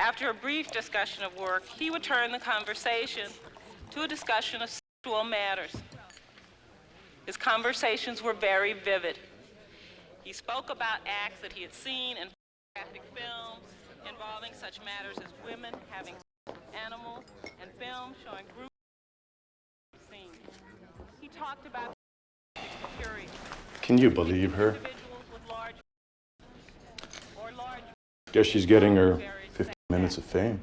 After a brief discussion of work, he would turn the conversation to a discussion of sexual matters. His conversations were very vivid. He spoke about acts that he had seen in pornographic films involving such matters as women having sex with animals and films showing group scenes. He talked about security. Can you believe her? Individuals with large or large. Guess she's getting her 15 minutes of fame.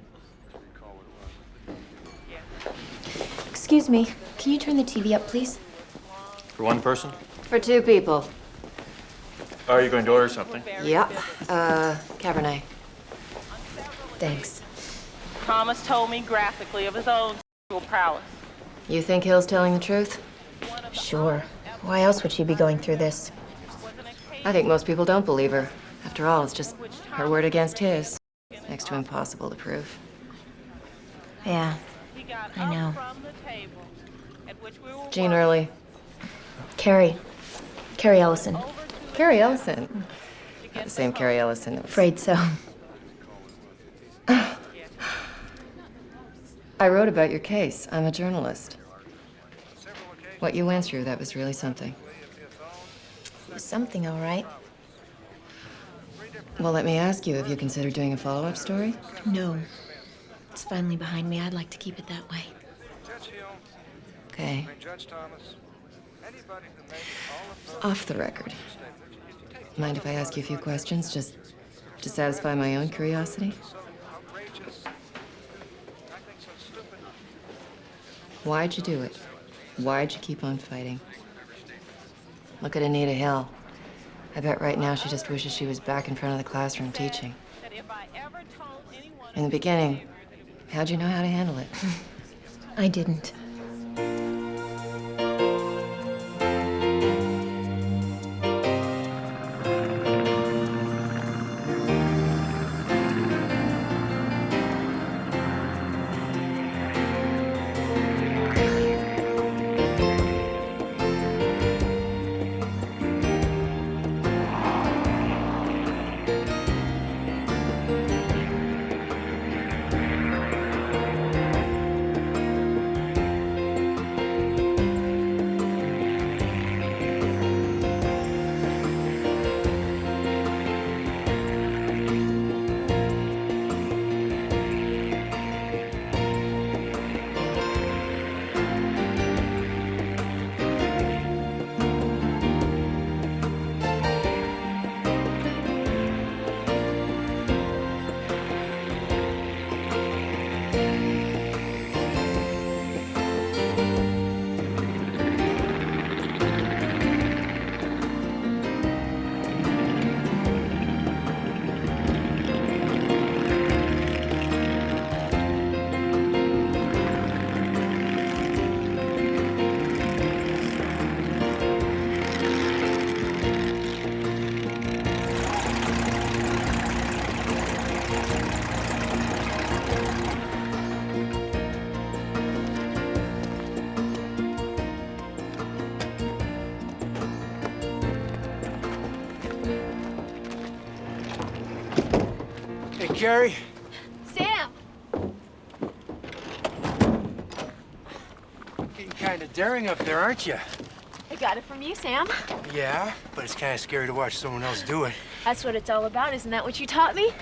Excuse me, can you turn the TV up, please? For one person? For two people. Are you going to order something? Yep. Cabernet. Thanks. Thomas told me graphically of his own sexual prowess. You think Hill's telling the truth? Sure. Why else would she be going through this? I think most people don't believe her. After all, it's just her word against his. Next to impossible to prove. Yeah, I know. Jean Early. Carrie Ellison. Carrie Ellison. Not the same Carrie Ellison that was... Afraid so. I wrote about your case. I'm a journalist. What you went through, that was really something. It was something, all right. Well, let me ask you, have you considered doing a follow-up story? No. It's finally behind me. I'd like to keep it that way. Okay. Off the record. Mind if I ask you a few questions, just to satisfy my own curiosity? Why'd you do it? Why'd you keep on fighting? Look at Anita Hill. I bet right now she just wishes she was back in front of the classroom teaching. In the beginning, how'd you know how to handle it? I didn't. Carrie? Sam! Getting kind of daring up there, aren't you? I got it from you, Sam. Yeah, but it's kind of scary to watch someone else do it. That's what it's all about. Isn't that what you taught me?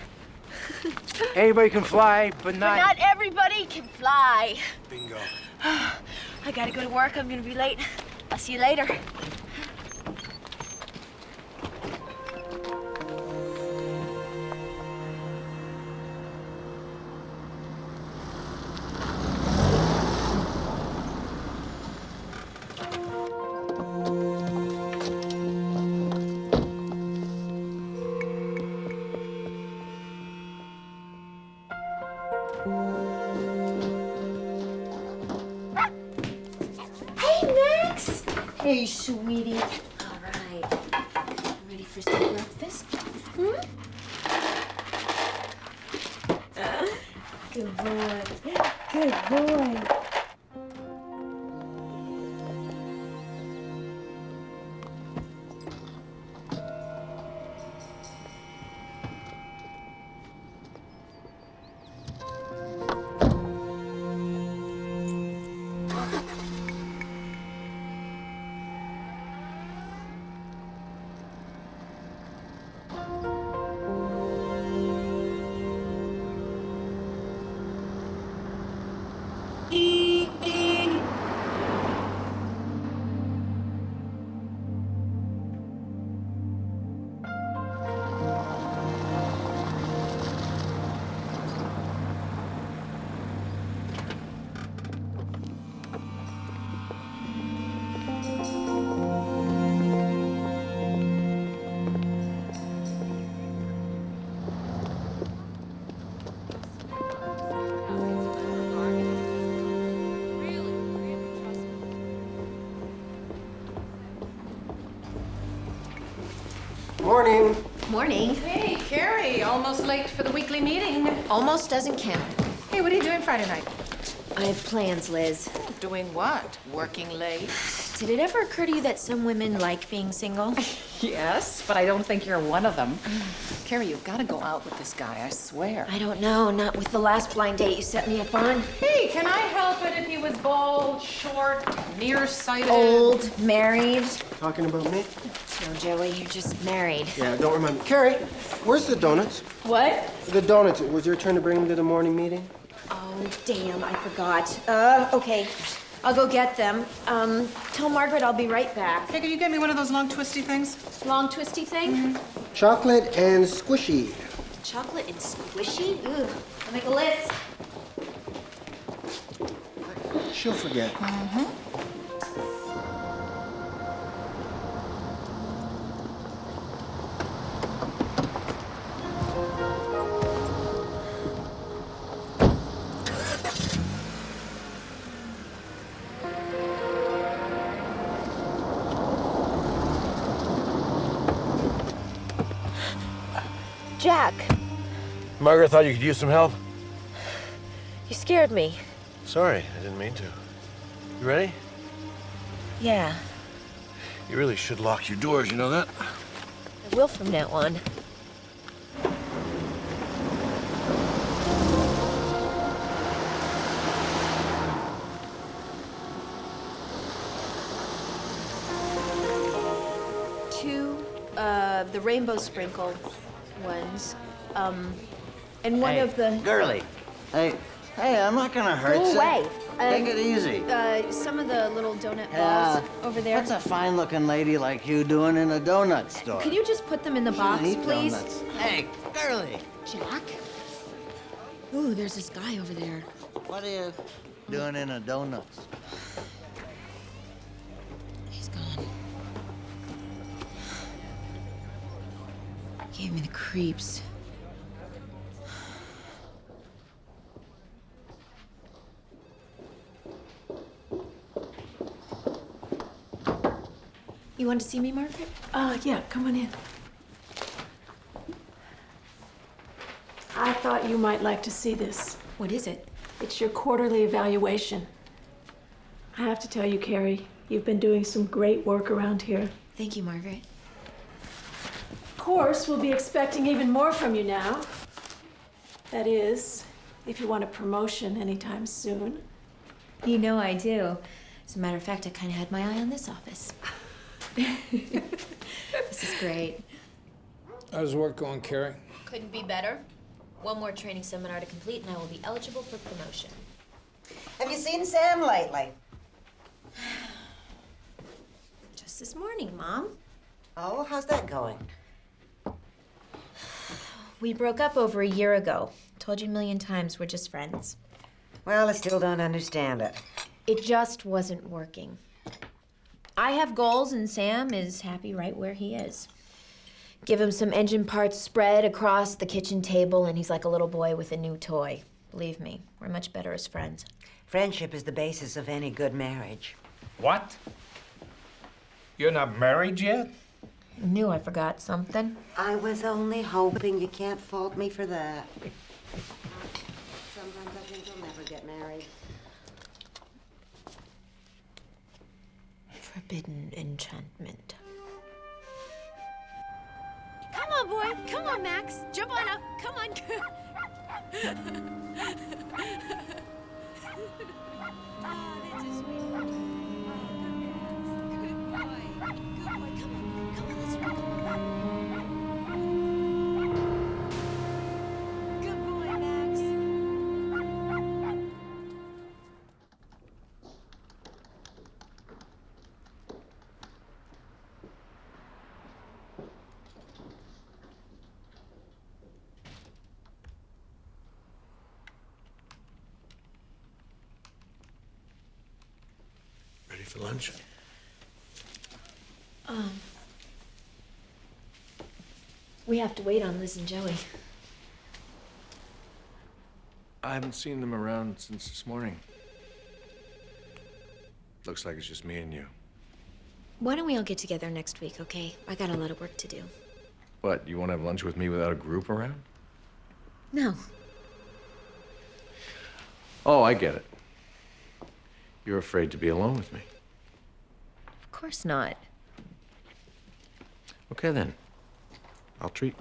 Anybody can fly, but But not... not everybody can fly. Bingo. I gotta go to work. I'm gonna be late. I'll see you later. Hey, sweetie. All right. Ready for some breakfast? Hmm? Good boy. Good boy. Morning. Morning. Hey, Carrie, almost late for the weekly meeting. Almost doesn't count. Hey, what are you doing Friday night? I have plans, Liz. Doing what? Working late? Did it ever occur to you that some women like being single? Yes, but I don't think you're one of them. Carrie, you've got to go out with this guy, I swear. I don't know, not with the last blind date you set me up on. Hey, can I help it if he was bald, short, nearsighted? Old, married. Talking about me? No, Joey, you're just married. Yeah, don't remember. Carrie, where's the donuts? What? The donuts. Was your turn to bring them to the morning meeting? Oh, damn, I forgot. Okay. I'll go get them. Tell Margaret I'll be right back. Hey, can you get me one of those long twisty things? Long twisty thing? Chocolate and squishy. Chocolate and squishy? Ugh. I'll make a list. She'll forget. Jack, Margaret, thought you could use some help. you scared me. Sorry, I didn't mean to. You ready? Yeah, You really should lock your doors, you know that? I will from now on. Two, the rainbow sprinkle ones. And one of the... Girly. Hey, I'm not gonna hurt Go you. away. Take it easy. Some of the little donut balls over there. What's a fine-looking lady like you doing in a donut store? Could you just put them in the She box, doesn't eat please? donuts. Hey, Girly. Jack? Ooh, there's this guy over there. What are you doing in a donut store? He's gone. Gave me the creeps. You wanted to see me, Margaret? Yeah, come on in. I thought you might like to see this. What is it? It's your quarterly evaluation. I have to tell you, Carrie, you've been doing some great work around here. Thank you, Margaret. Of course, we'll be expecting even more from you now. That is, if you want a promotion anytime soon. You know I do. As a matter of fact, I kind of had my eye on this office. This is great. How's work going, Carrie? Couldn't be better. One more training seminar to complete, and I will be eligible for promotion. Have you seen Sam lately? Just this morning, Mom. Oh, how's that going? We broke up over a year ago. Told you a million times, we're just friends. Well, I still don't understand it. It just wasn't working. I have goals, and Sam is happy right where he is. Give him some engine parts spread across the kitchen table, and he's like a little boy with a new toy. Believe me, we're much better as friends. Friendship is the basis of any good marriage. What? You're not married yet? I knew I forgot something. I was only hoping. You can't fault me for that. Sometimes I think you'll never get married. Forbidden enchantment. Come on, boy. Come on, Max. Jump on up. Come on. Oh, that's a sweet boy. Good boy. Good boy. Come on. Come on, let's run. Good boy, Max. Ready for lunch? We have to wait on Liz and Joey. I haven't seen them around since this morning. Looks like it's just me and you. Why don't we all get together next week, okay? I got a lot of work to do. What, you won't have lunch with me without a group around? No. Oh, I get it. You're afraid to be alone with me. Of course not. Okay, then. I'll treat.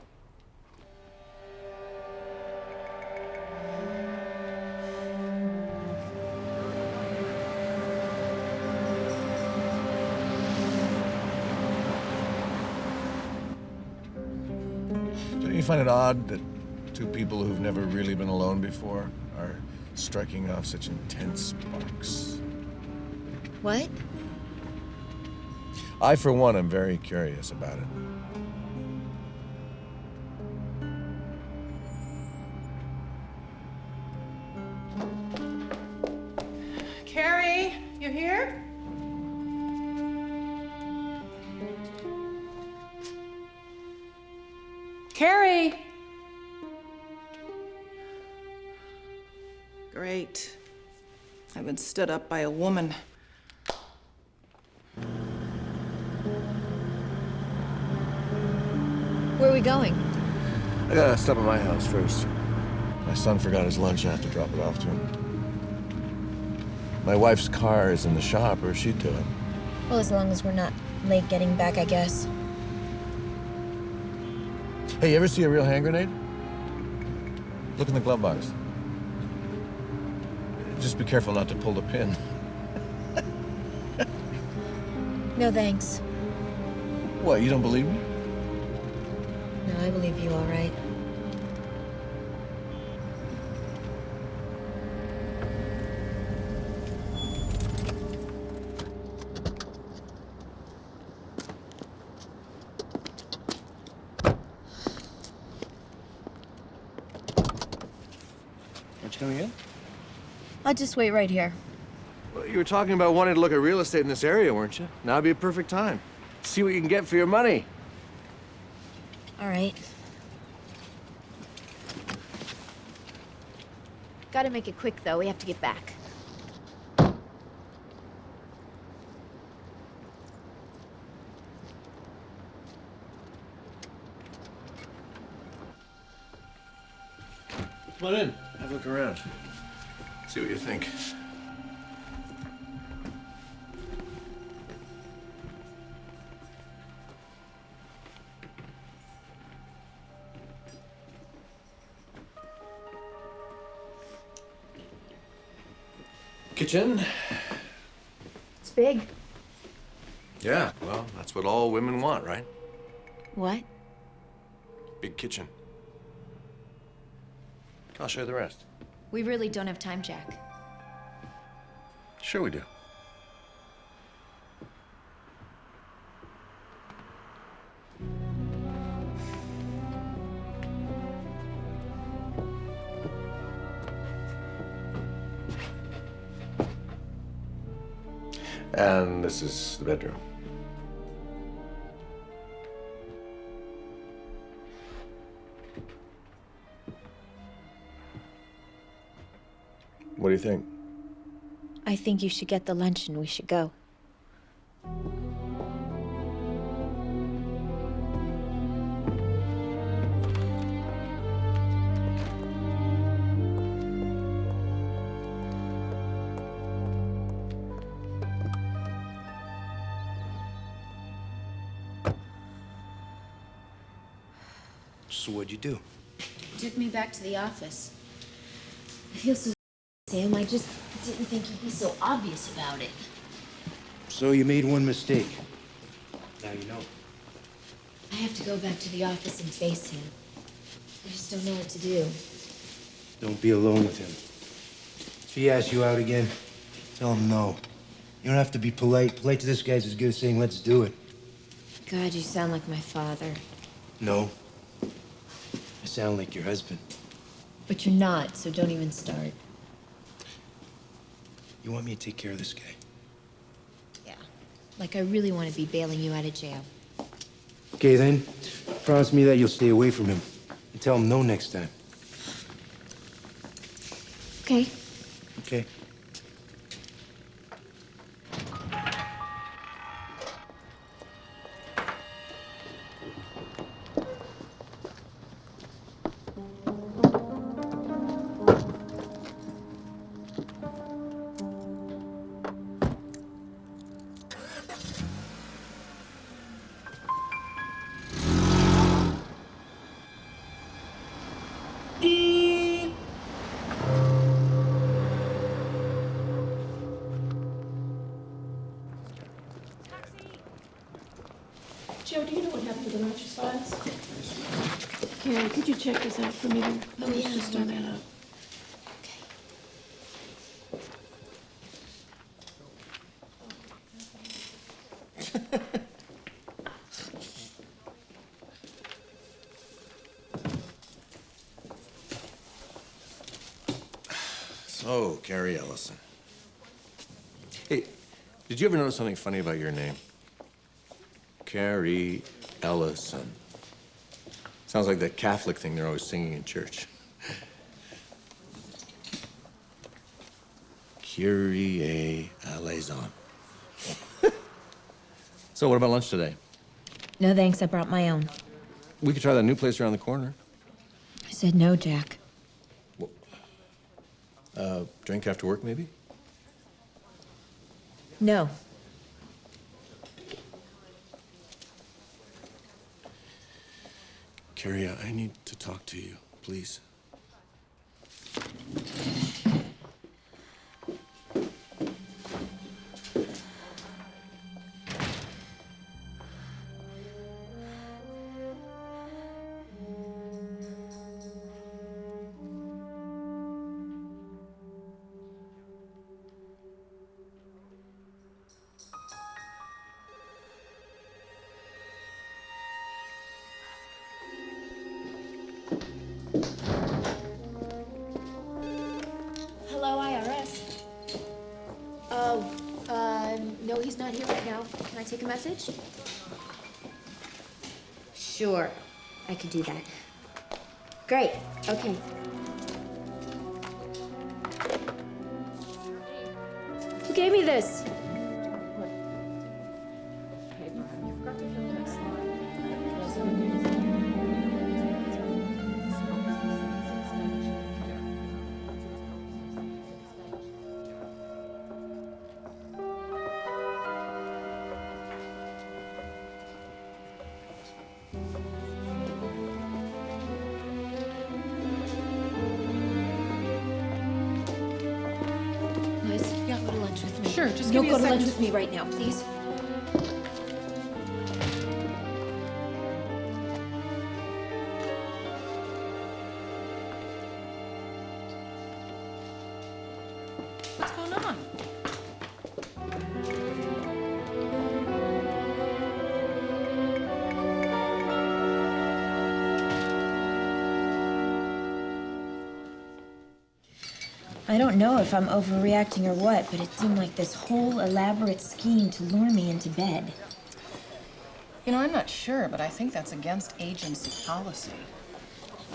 Don't you find it odd that two people who've never really been alone before are striking off such intense sparks? What? I, for one, am very curious about it. Carrie, you here? Carrie! Great. I've been stood up by a woman. Where are we going? I gotta stop at my house first. My son forgot his lunch. I have to drop it off to him. My wife's car is in the shop, or she'd do it. Well, as long as we're not late getting back, I guess. Hey, you ever see a real hand grenade? Look in the glove box. Just be careful not to pull the pin. No, thanks. What, you don't believe me? No, I believe you all right. Aren't you coming in? I'll just wait right here. Well, you were talking about wanting to look at real estate in this area, weren't you? Now'd be a perfect time. See what you can get for your money. All right. Gotta make it quick, though. We have to get back. Come on in. Have a look around. See what you think. Kitchen? It's big. Yeah, well, that's what all women want, right? What? Big kitchen. I'll show you the rest. We really don't have time, Jack. Sure we do. And this is the bedroom. What do you think? I think you should get the lunch and we should go. So what'd you do? Took me back to the office. I feel so Sam. I just didn't think you'd be so obvious about it. So you made one mistake. Now you know. I have to go back to the office and face him. I just don't know what to do. Don't be alone with him. If he asks you out again, tell him no. You don't have to be polite. Polite to this guy's as good as saying, let's do it. God, you sound like my father. No. I sound like your husband. But you're not, so don't even start. You want me to take care of this guy? Yeah. Like I really want to be bailing you out of jail. Okay, then. Promise me that you'll stay away from him. And tell him no next time. Okay. Okay? Joe, do you know what happened to the Rogers files? Karen, could you check this out for me? Oh, yeah. Just start that up. So, Carrie Ellison. Hey, did you ever notice something funny about your name? Carrie Ellison. Sounds like that Catholic thing they're always singing in church. Kyrie eleison. So, what about lunch today? No thanks, I brought my own. We could try that new place around the corner. I said no, Jack. Drink after work, maybe? No. Carrie, I need to talk to you, please. Hello, IRS. Oh, no, he's not here right now. Can I take a message? Sure, I could do that. Great, okay. Who gave me this? Liz, yeah, go to lunch with me. Sure, just No, give me go a to lunch second. with me right now, please. What's going on? I don't know if I'm overreacting or what, but it seemed like this whole elaborate scheme to lure me into bed. You know, I'm not sure, but I think that's against agency policy.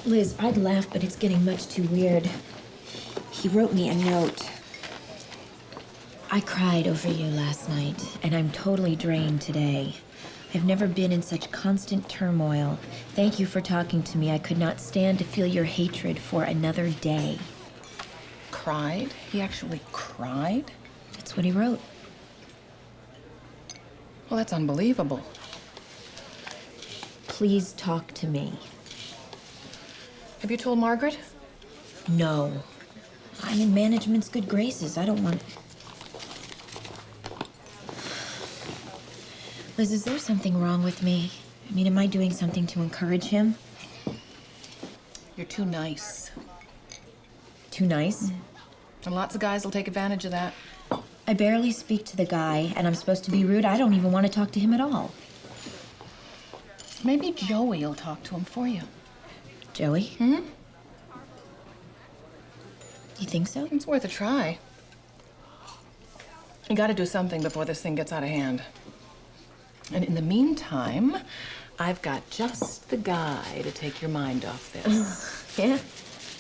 Liz, I'd laugh, but it's getting much too weird. He wrote me a note. I cried over you last night, and I'm totally drained today. I've never been in such constant turmoil. Thank you for talking to me. I could not stand to feel your hatred for another day. Cried? He actually cried? That's what he wrote. Well, that's unbelievable. Please talk to me. Have you told Margaret? No. I'm in management's good graces. I don't want... Liz, is there something wrong with me? I mean, am I doing something to encourage him? You're too nice. Too nice? And lots of guys will take advantage of that. I barely speak to the guy, and I'm supposed to be rude. I don't even want to talk to him at all. Maybe Joey will talk to him for you. Joey? Hmm? You think so? It's worth a try. You gotta do something before this thing gets out of hand. And in the meantime, I've got just the guy to take your mind off this. Yeah?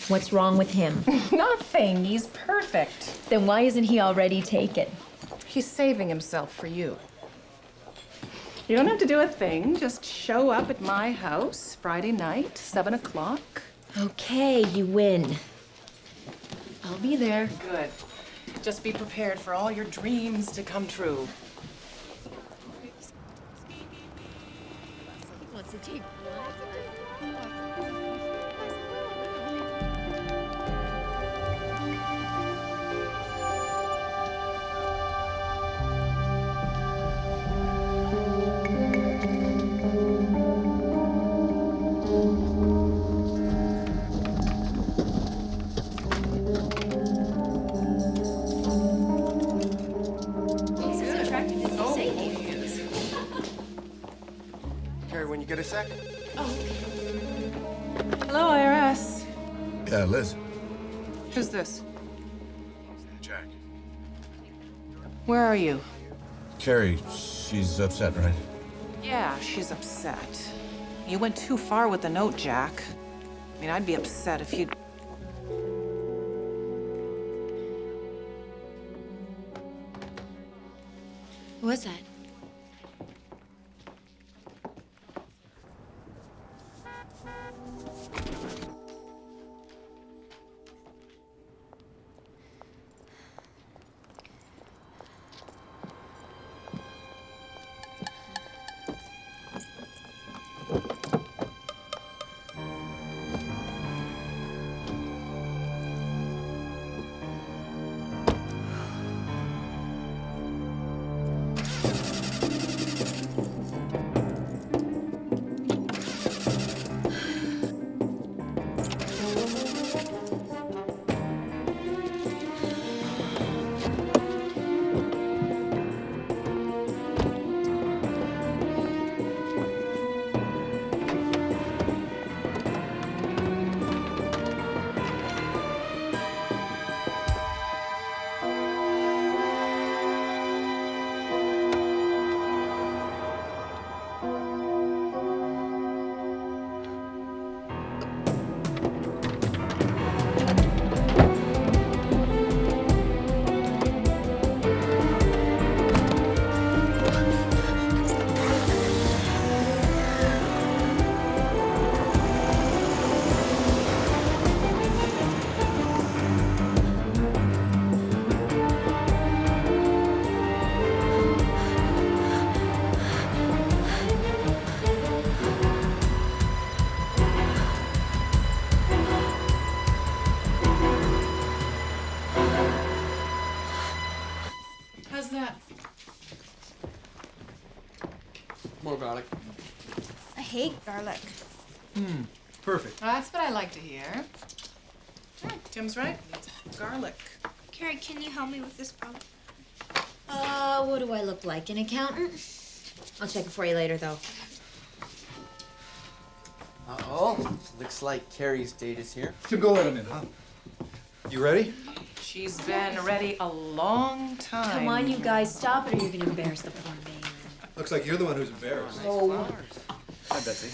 What's wrong with him? Nothing. He's perfect. Then why isn't he already taken? He's saving himself for you. You don't have to do a thing. Just show up at my house Friday night, 7 o'clock. Okay, you win. I'll be there. Good. Just be prepared for all your dreams to come true. get a sec? Hello, IRS. Yeah, Liz. Who's this? Jack. Where are you? Carrie, she's upset, right? Yeah, she's upset. You went too far with the note, Jack. I mean, I'd be upset if you'd... Who was that? How's that? More garlic. I hate garlic. Perfect. Well, that's what I like to hear. Yeah, Tim's right. Garlic. Carrie, can you help me with this problem? What do I look like? An accountant? I'll check it for you later, though. Uh-oh. Looks like Carrie's date is here. Tim, go let him in, huh? You ready? She's been ready a long time. Come on, you guys, stop it or you're gonna embarrass the poor man. Looks like you're the one who's embarrassed. Oh. Hi, Betsy.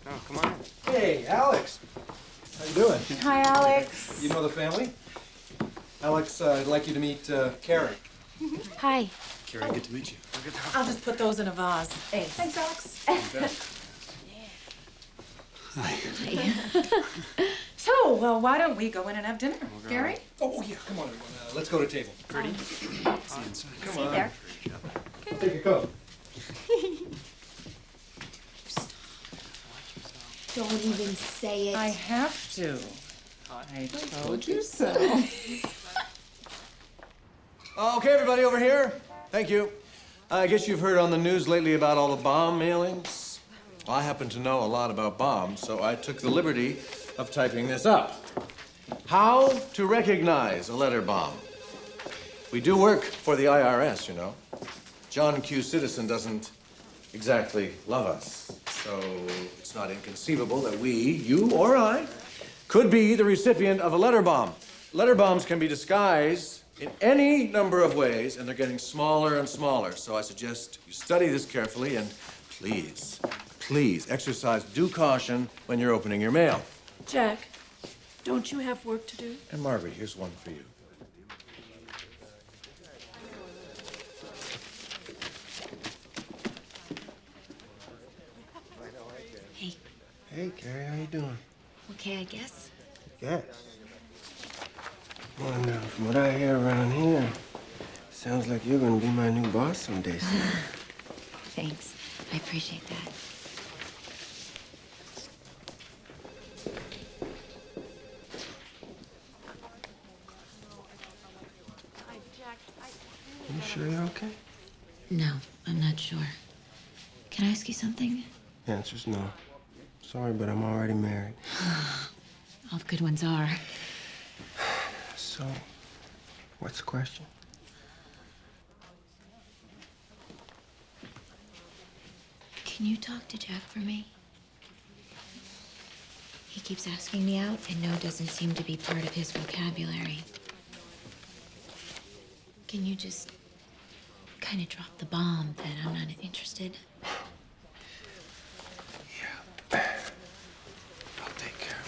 Oh, come on. Hey, Alex. How you doing? Hi, Alex. You know the family? Alex, I'd like you to meet Carrie. Hi. Carrie, good to meet you. I'll just put those in a vase. Thanks, Alex. So, well, why don't we go in and have dinner? Gary? Oh, yeah, come on, everyone. Let's go to table. Pretty. See you inside. Come See you on. there. Take your coat. Don't even say it. I have to. I told you so. Okay, everybody over here. Thank you. I guess you've heard on the news lately about all the bomb mailings. Well, I happen to know a lot about bombs, so I took the liberty of typing this up. How to recognize a letter bomb. We do work for the IRS, you know. John Q. Citizen doesn't exactly love us, so it's not inconceivable that we, you or I, could be the recipient of a letter bomb. Letter bombs can be disguised in any number of ways, and they're getting smaller and smaller. So I suggest you study this carefully and please, please exercise due caution when you're opening your mail. Jack, don't you have work to do? And Margaret, here's one for you. Hey, Hey, Carrie, how you doing? okay, I guess. Yes. Well, now, from what I hear around here, sounds like you're gonna be my new boss someday soon. Thanks. I appreciate that. You sure you're okay? No, I'm not sure. Can I ask you something? The answer's no. Sorry, but I'm already married. All the good ones are. So, what's the question? Can Can you talk to Jack for me? He keeps asking me out, and no doesn't seem to be part of his vocabulary. Can you just kind of drop the bomb that I'm not interested? Yeah. I'll take care of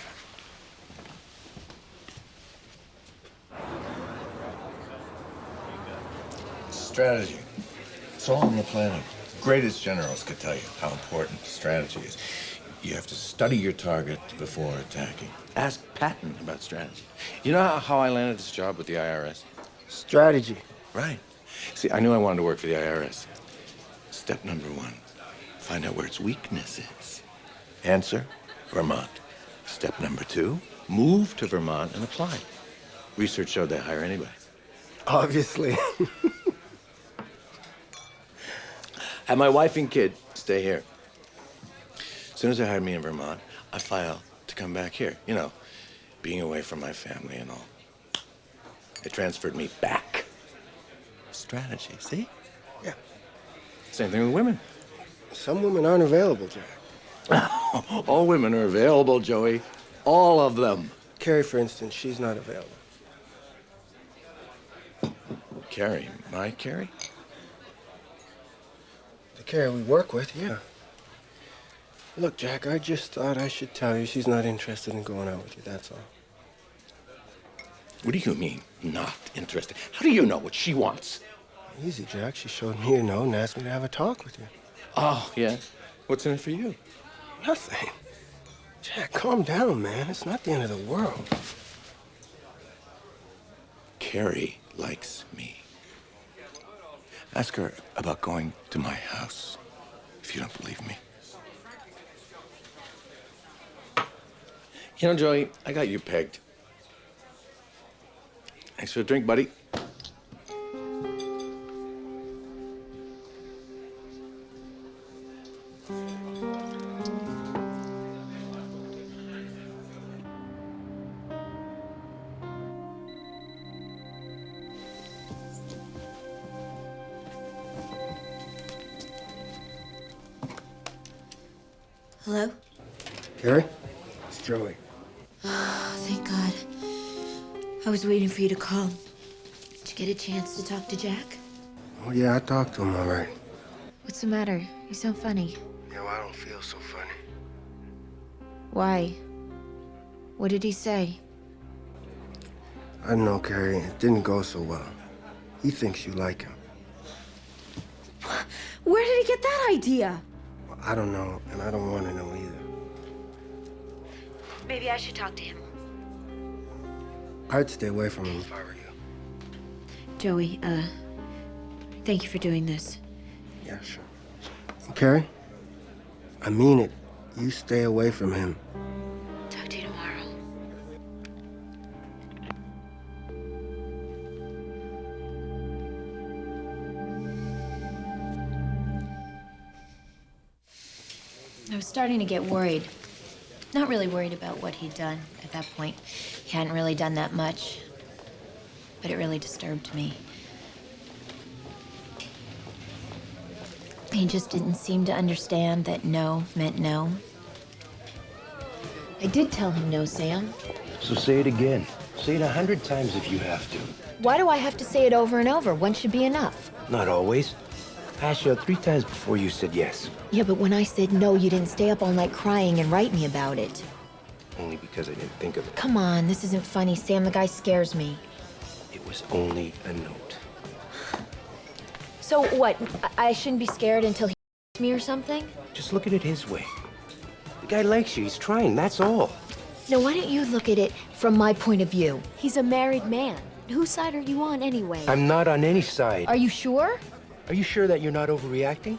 it. Strategy. It's all in the planning. The greatest generals could tell you how important strategy is. You have to study your target before attacking. Ask Patton about strategy. You know how I landed this job with the IRS? Strategy. Right. See, I knew I wanted to work for the IRS. Step number one, find out where its weakness is. Answer, Vermont. Step number two, move to Vermont and apply. Research showed they hire anybody. Obviously. Have my wife and kid stay here. As soon as they hired me in Vermont, I filed to come back here. You know, being away from my family and all. They transferred me back. Strategy, see? Yeah. Same thing with women. Some women aren't available, Jack. All women are available, Joey. All of them. Carrie, for instance, she's not available. Carrie, my Carrie? The Carrie we work with, yeah. Look, Jack, I just thought I should tell you she's not interested in going out with you, that's all. What do you mean, not interested? How do you know what she wants? Easy, Jack. She showed me a note and asked me to have a talk with you. Oh, yeah? What's in it for you? Nothing. Jack, calm down, man. It's not the end of the world. Carrie likes me. Ask her about going to my house, if you don't believe me. You know, Joey, I got you pegged. Thanks for the drink, buddy. Hello? Carrie? It's Joey. Oh, thank God. I was waiting for you to call. Did you get a chance to talk to Jack? Oh, yeah, I talked to him all right. What's the matter? You sound funny. Yeah, well, I don't feel so funny. Why? What did he say? I don't know, Carrie. It didn't go so well. He thinks you like him. Where did he get that idea? Well, I don't know, and I don't want to know either. Maybe I should talk to him. I'd stay away from him if I were you. Joey, thank you for doing this. Yeah, sure. Carrie, I mean it. You stay away from him. Talk to you tomorrow. I was starting to get worried. Not really worried about what he'd done at that point. He hadn't really done that much, but it really disturbed me. He just didn't seem to understand that no meant no. I did tell him no, Sam. So say it again. Say it 100 times if you have to. Why do I have to say it over and over? One should be enough. Not always. I asked you out 3 times before you said yes. Yeah, but when I said no, you didn't stay up all night crying and write me about it. Only because I didn't think of it. Come on, this isn't funny, Sam. The guy scares me. It was only a note. So what? I shouldn't be scared until he me or something? Just look at it his way. The guy likes you. He's trying, that's all. Now, why don't you look at it from my point of view? He's a married man. Whose side are you on anyway? I'm not on any side. Are you sure? Are you sure that you're not overreacting?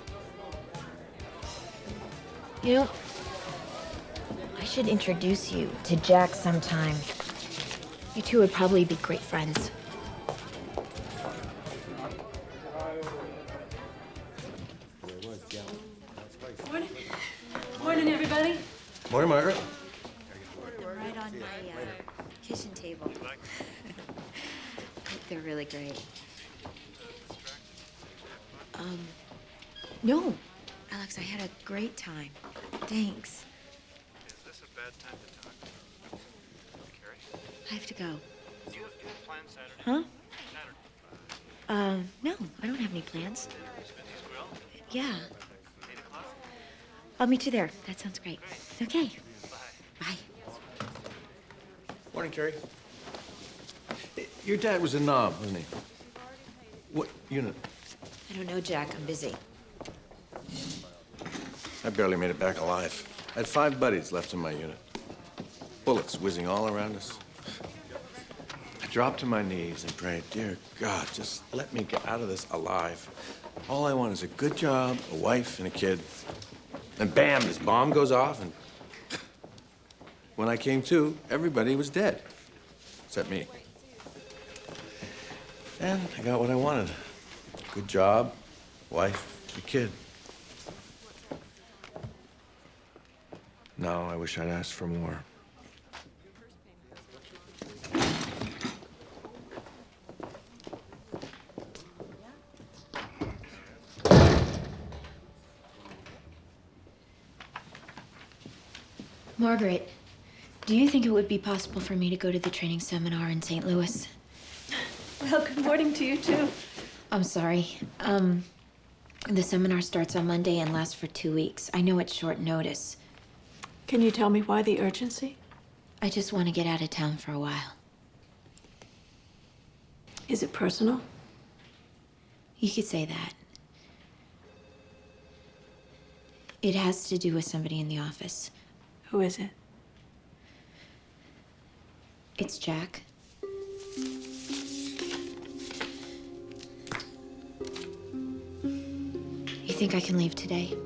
You know, I should introduce you to Jack sometime. You two would probably be great friends. Morning. Morning, everybody. Morning, Margaret. They're right on my kitchen table. They're really great. No, Alex, I had a great time. Thanks. Is this a bad time to talk? Carrie? I have to go. Do you have plans Saturday? Huh? Saturday. No, I don't have any plans. Smithy's Grill? Yeah. 8 o'clock? I'll meet you there. That sounds great. Okay. Bye. Bye. Morning, Carrie. Your dad was a knob, wasn't he? What unit? I don't know, Jack. I'm busy. I barely made it back alive. I had 5 buddies left in my unit. Bullets whizzing all around us. I dropped to my knees and prayed, dear God, just let me get out of this alive. All I want is a good job, a wife, and a kid. And bam, this bomb goes off, and when I came to, everybody was dead, except me. And I got what I wanted. Good job, wife, a kid. Now I wish I'd asked for more. Margaret, do you think it would be possible for me to go to the training seminar in St. Louis? Well, good morning to you, too. I'm sorry. The seminar starts on Monday and lasts for 2 weeks. I know it's short notice. Can you tell me why the urgency? I just want to get out of town for a while. Is it personal? You could say that. It has to do with somebody in the office. Who is it? It's Jack. You think I can leave today?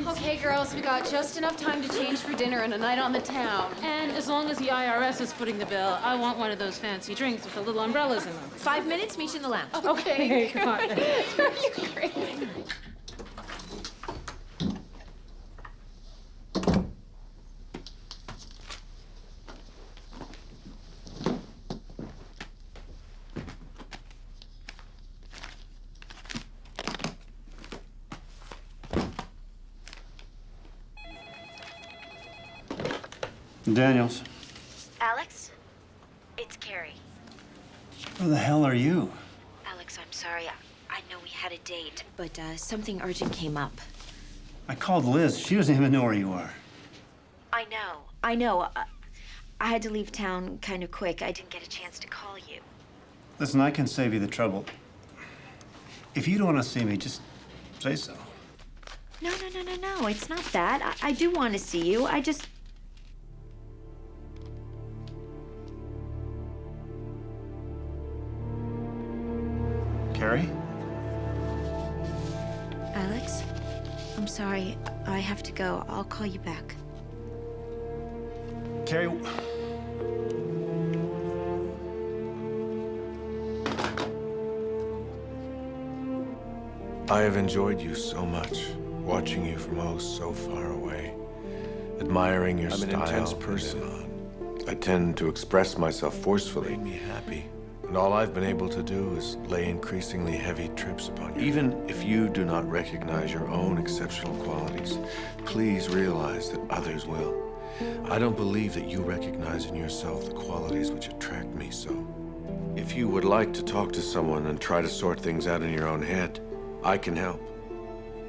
Okay, girls, we got just enough time to change for dinner and a night on the town. And as long as the IRS is footing the bill, I want one of those fancy drinks with the little umbrellas in them. 5 minutes, meet you in the lounge. Okay, got it. You're crazy. Daniels. Alex, it's Carrie. Who the hell are you? Alex, I'm sorry. I know we had a date, but something urgent came up. I called Liz. She doesn't even know where you are. I know. I had to leave town kind of quick. I didn't get a chance to call you. Listen, I can save you the trouble. If you don't want to see me, just say so. No. It's not that. I do want to see you. I just... Carrie? Alex, I'm sorry. I have to go. I'll call you back. Carrie... I have enjoyed you so much, watching you from oh so far away, admiring your style. I'm an intense person. I tend to express myself forcefully. Made me happy. And all I've been able to do is lay increasingly heavy trips upon you. Even if you do not recognize your own exceptional qualities, please realize that others will. I don't believe that you recognize in yourself the qualities which attract me so. If you would like to talk to someone and try to sort things out in your own head, I can help.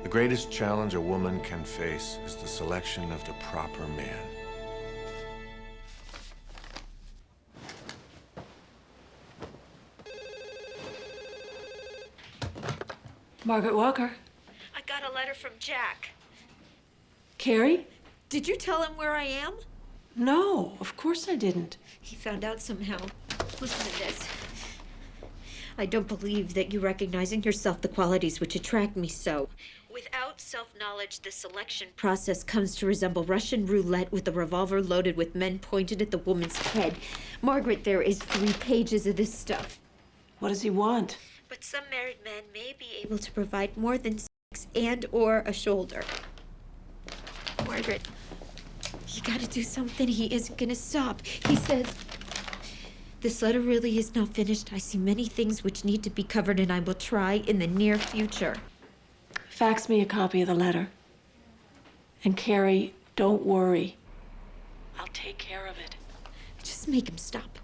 The greatest challenge a woman can face is the selection of the proper man. Margaret Walker. I got a letter from Jack. Carrie? Did you tell him where I am? No, of course I didn't. He found out somehow. Listen to this. I don't believe that you recognize in yourself the qualities which attract me so. Without self-knowledge, the selection process comes to resemble Russian roulette with a revolver loaded with men pointed at the woman's head. Margaret, there is 3 pages of this stuff. What does he want? But some married men may be able to provide more than sex and or a shoulder. Margaret, you gotta do something. He isn't gonna stop. He says This letter really is not finished. I see many things which need to be covered, and I will try in the near future. Fax me a copy of the letter. And Carrie, don't worry. I'll take care of it. Just make him stop.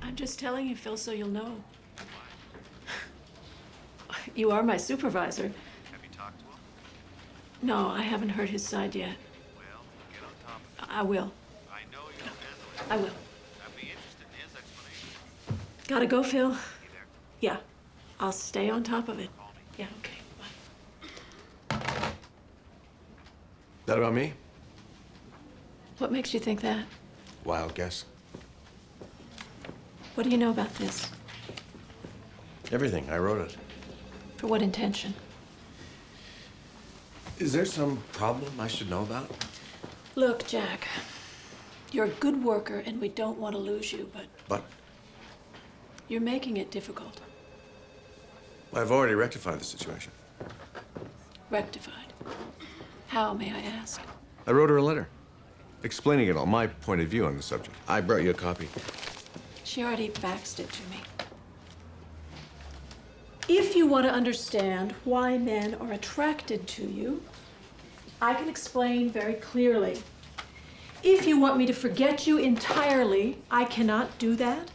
I'm just telling you, Phil, so you'll know. You are my supervisor. Have you talked to him? No, I haven't heard his side yet. Well, get on top of it. I will. I know you'll handle it. I will. I'd be interested in his explanation. Gotta go, Phil? You there? Yeah. I'll stay on top of it. Call me. Yeah, okay. Bye. That about me? What makes you think that? Wild guess. What do you know about this? Everything. I wrote it. For what intention? Is there some problem I should know about? Look, Jack, you're a good worker and we don't want to lose you, But you're making it difficult. I've already rectified the situation. Rectified. How, may I ask? I wrote her a letter explaining it all, my point of view on the subject. I brought you a copy. She already faxed it to me. If you want to understand why men are attracted to you, I can explain very clearly. If you want me to forget you entirely, I cannot do that.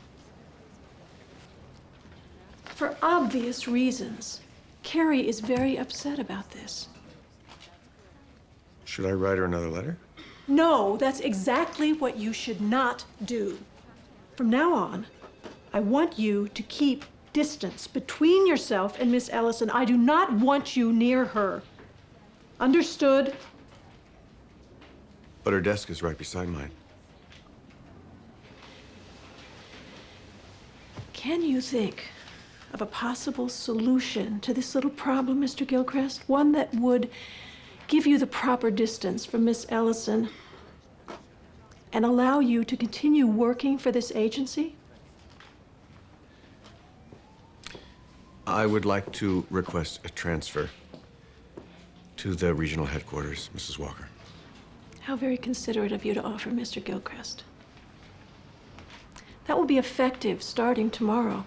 For obvious reasons, Carrie is very upset about this. Should I write her another letter? No, that's exactly what you should not do. From now on, I want you to keep distance between yourself and Miss Ellison. I do not want you near her. Understood? But her desk is right beside mine. Can you think of a possible solution to this little problem, Mr. Gilchrist? One that would give you the proper distance from Miss Ellison and allow you to continue working for this agency? I would like to request a transfer to the regional headquarters, Mrs. Walker. How very considerate of you to offer, Mr. Gilchrist. That will be effective starting tomorrow.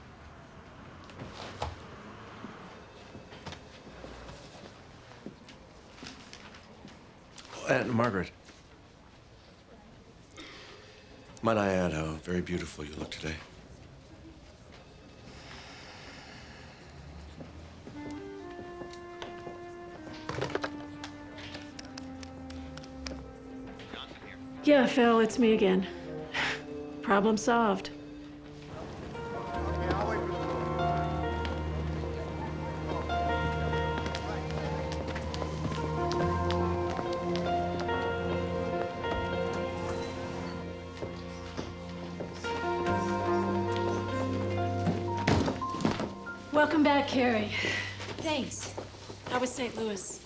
And Margaret, might I add how very beautiful you look today? Yeah, Phil, it's me again. Problem solved. Welcome back, Carrie. Thanks. How was St. Louis?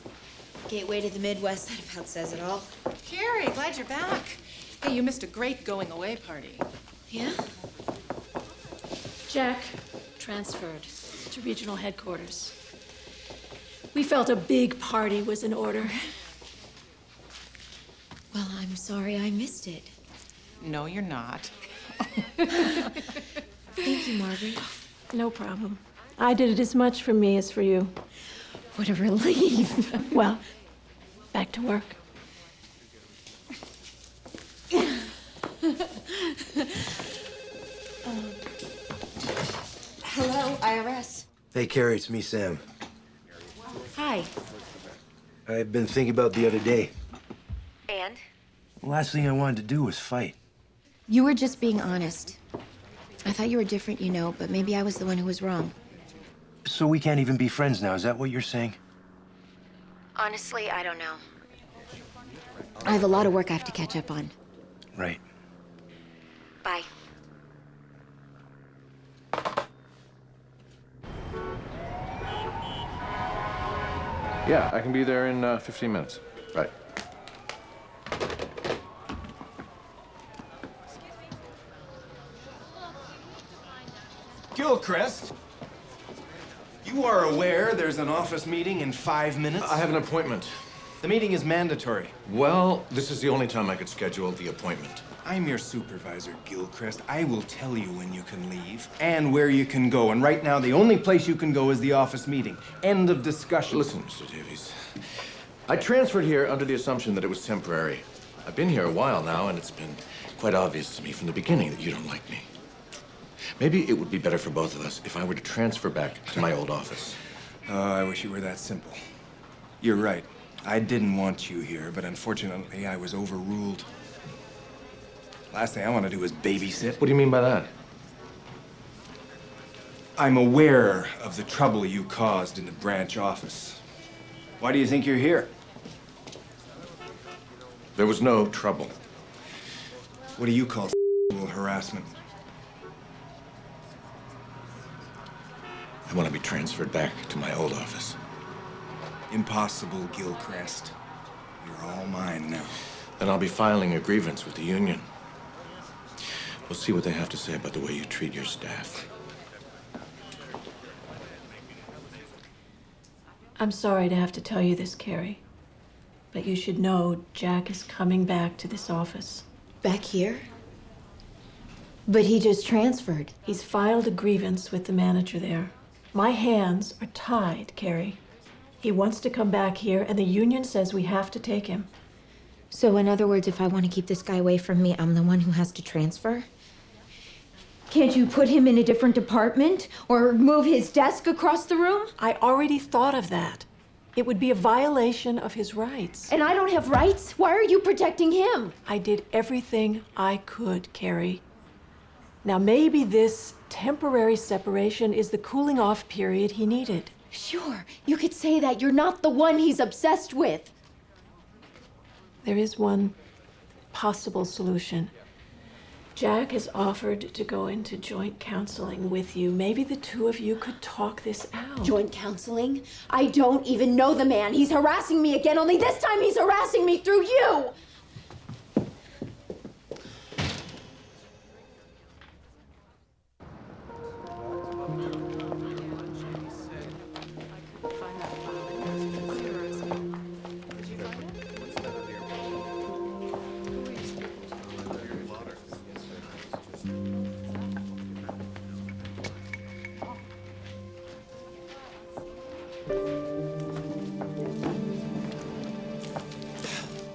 Gateway to the Midwest, that about says it all. Carrie, glad you're back. Hey, you missed a great going away party. Yeah? Jack transferred to regional headquarters. We felt a big party was in order. Well, I'm sorry I missed it. No, you're not. Thank you, Margaret. No problem. I did it as much for me as for you. What a relief. Well, back to work. Hello, IRS. Hey, Carrie, it's me, Sam. Hi. I've been thinking about the other day. And? The last thing I wanted to do was fight. You were just being honest. I thought you were different, you know, but maybe I was the one who was wrong. So we can't even be friends now, is that what you're saying? Honestly, I don't know. I have a lot of work I have to catch up on. Right. Bye. Yeah, I can be there in 15 minutes. Right. Gilchrist! You are aware there's an office meeting in 5 minutes? I have an appointment. The meeting is mandatory. Well, this is the only time I could schedule the appointment. I'm your supervisor, Gilchrist. I will tell you when you can leave and where you can go. And right now, the only place you can go is the office meeting. End of discussion. Listen, Mr. Davies. I transferred here under the assumption that it was temporary. I've been here a while now, and it's been quite obvious to me from the beginning that you don't like me. Maybe it would be better for both of us if I were to transfer back to my old office. Oh, I wish it were that simple. You're right. I didn't want you here, but unfortunately, I was overruled. Last thing I want to do is babysit. What do you mean by that? I'm aware of the trouble you caused in the branch office. Why do you think you're here? There was no trouble. What do you call harassment? I want to be transferred back to my old office. Impossible, Gilchrist. You're all mine now. Then I'll be filing a grievance with the union. We'll see what they have to say about the way you treat your staff. I'm sorry to have to tell you this, Carrie, but you should know Jack is coming back to this office. Back here? But he just transferred. He's filed a grievance with the manager there. My hands are tied, Carrie. He wants to come back here, and the union says we have to take him. So, in other words, if I want to keep this guy away from me, I'm the one who has to transfer? Can't you put him in a different department or move his desk across the room? I already thought of that. It would be a violation of his rights. And I don't have rights? Why are you protecting him? I did everything I could, Carrie. Now, maybe this temporary separation is the cooling off period he needed. Sure, you could say that. You're not the one he's obsessed with. There is one possible solution. Jack has offered to go into joint counseling with you. Maybe the two of you could talk this out. Joint counseling? I don't even know the man. He's harassing me again, only this time he's harassing me through you!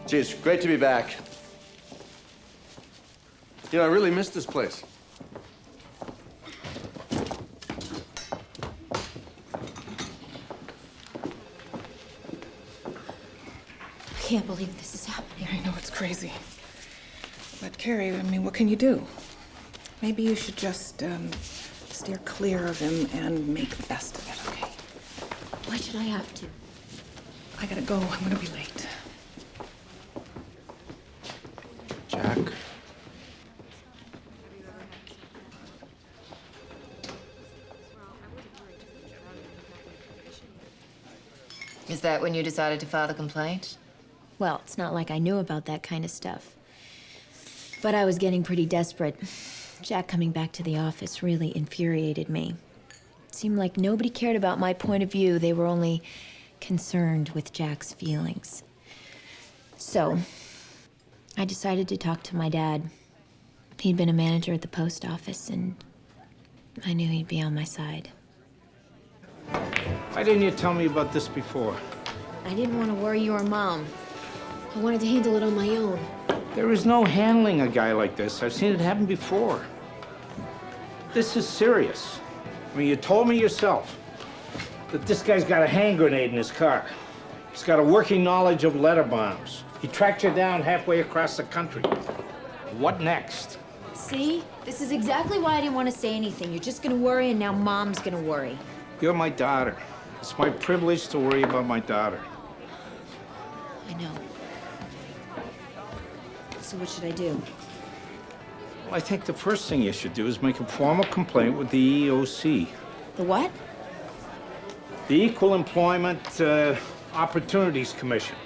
Gee, it's great to be back. You know, I really miss this place. I can't believe this is happening. I know, it's crazy. But Carrie, I mean, what can you do? Maybe you should just steer clear of him and make the best of it, okay? Why should I have to? I gotta go. I'm gonna be late. Jack. Is that when you decided to file the complaint? Well, it's not like I knew about that kind of stuff. But I was getting pretty desperate. Jack coming back to the office really infuriated me. It seemed like nobody cared about my point of view. They were only concerned with Jack's feelings. So, I decided to talk to my dad. He'd been a manager at the post office, and I knew he'd be on my side. Why didn't you tell me about this before? I didn't want to worry your mom. I wanted to handle it on my own. There is no handling a guy like this. I've seen it happen before. This is serious. I mean, you told me yourself that this guy's got a hand grenade in his car. He's got a working knowledge of letter bombs. He tracked you down halfway across the country. What next? See? This is exactly why I didn't want to say anything. You're just gonna worry, and now Mom's gonna worry. You're my daughter. It's my privilege to worry about my daughter. I know. So what should I do? Well, I think the first thing you should do is make a formal complaint with the EEOC. The what? The Equal Employment Opportunities Commission.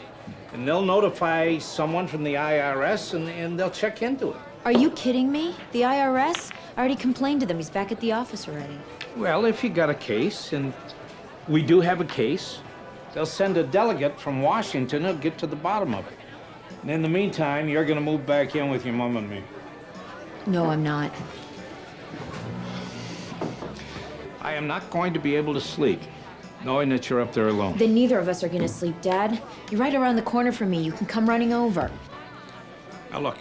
And they'll notify someone from the IRS, and they'll check into it. Are you kidding me? The IRS? I already complained to them. He's back at the office already. Well, if you got a case, and we do have a case. They'll send a delegate from Washington who'll get to the bottom of it. And in the meantime, you're gonna move back in with your mom and me. No, I'm not. I am not going to be able to sleep, knowing that you're up there alone. Then neither of us are gonna sleep, Dad. You're right around the corner from me. You can come running over. Now look,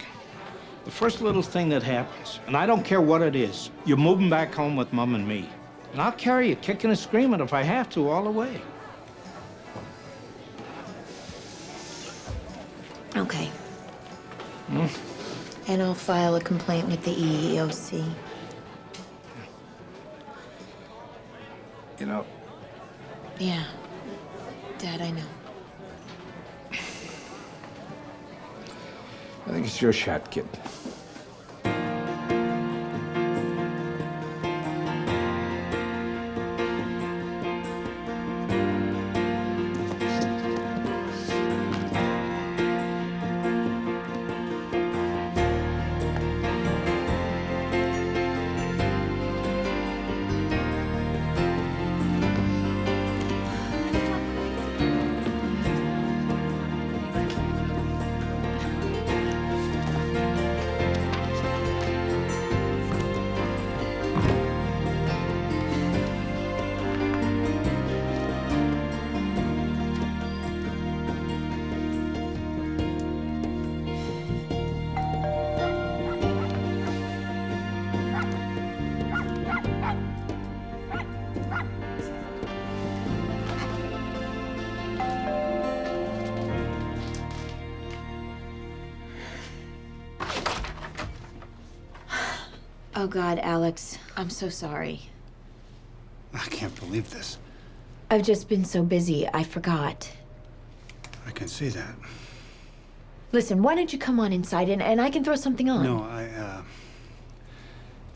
the first little thing that happens, and I don't care what it is, you're moving back home with Mom and me. And I'll carry you kicking and screaming if I have to all the way. Okay. Hmm? And I'll file a complaint with the EEOC. You know, Yeah. Dad, I know. I think it's your shot, kid. Oh, God, Alex. I'm so sorry. I can't believe this. I've just been so busy, I forgot. I can see that. Listen, why don't you come on inside and I can throw something on? No, I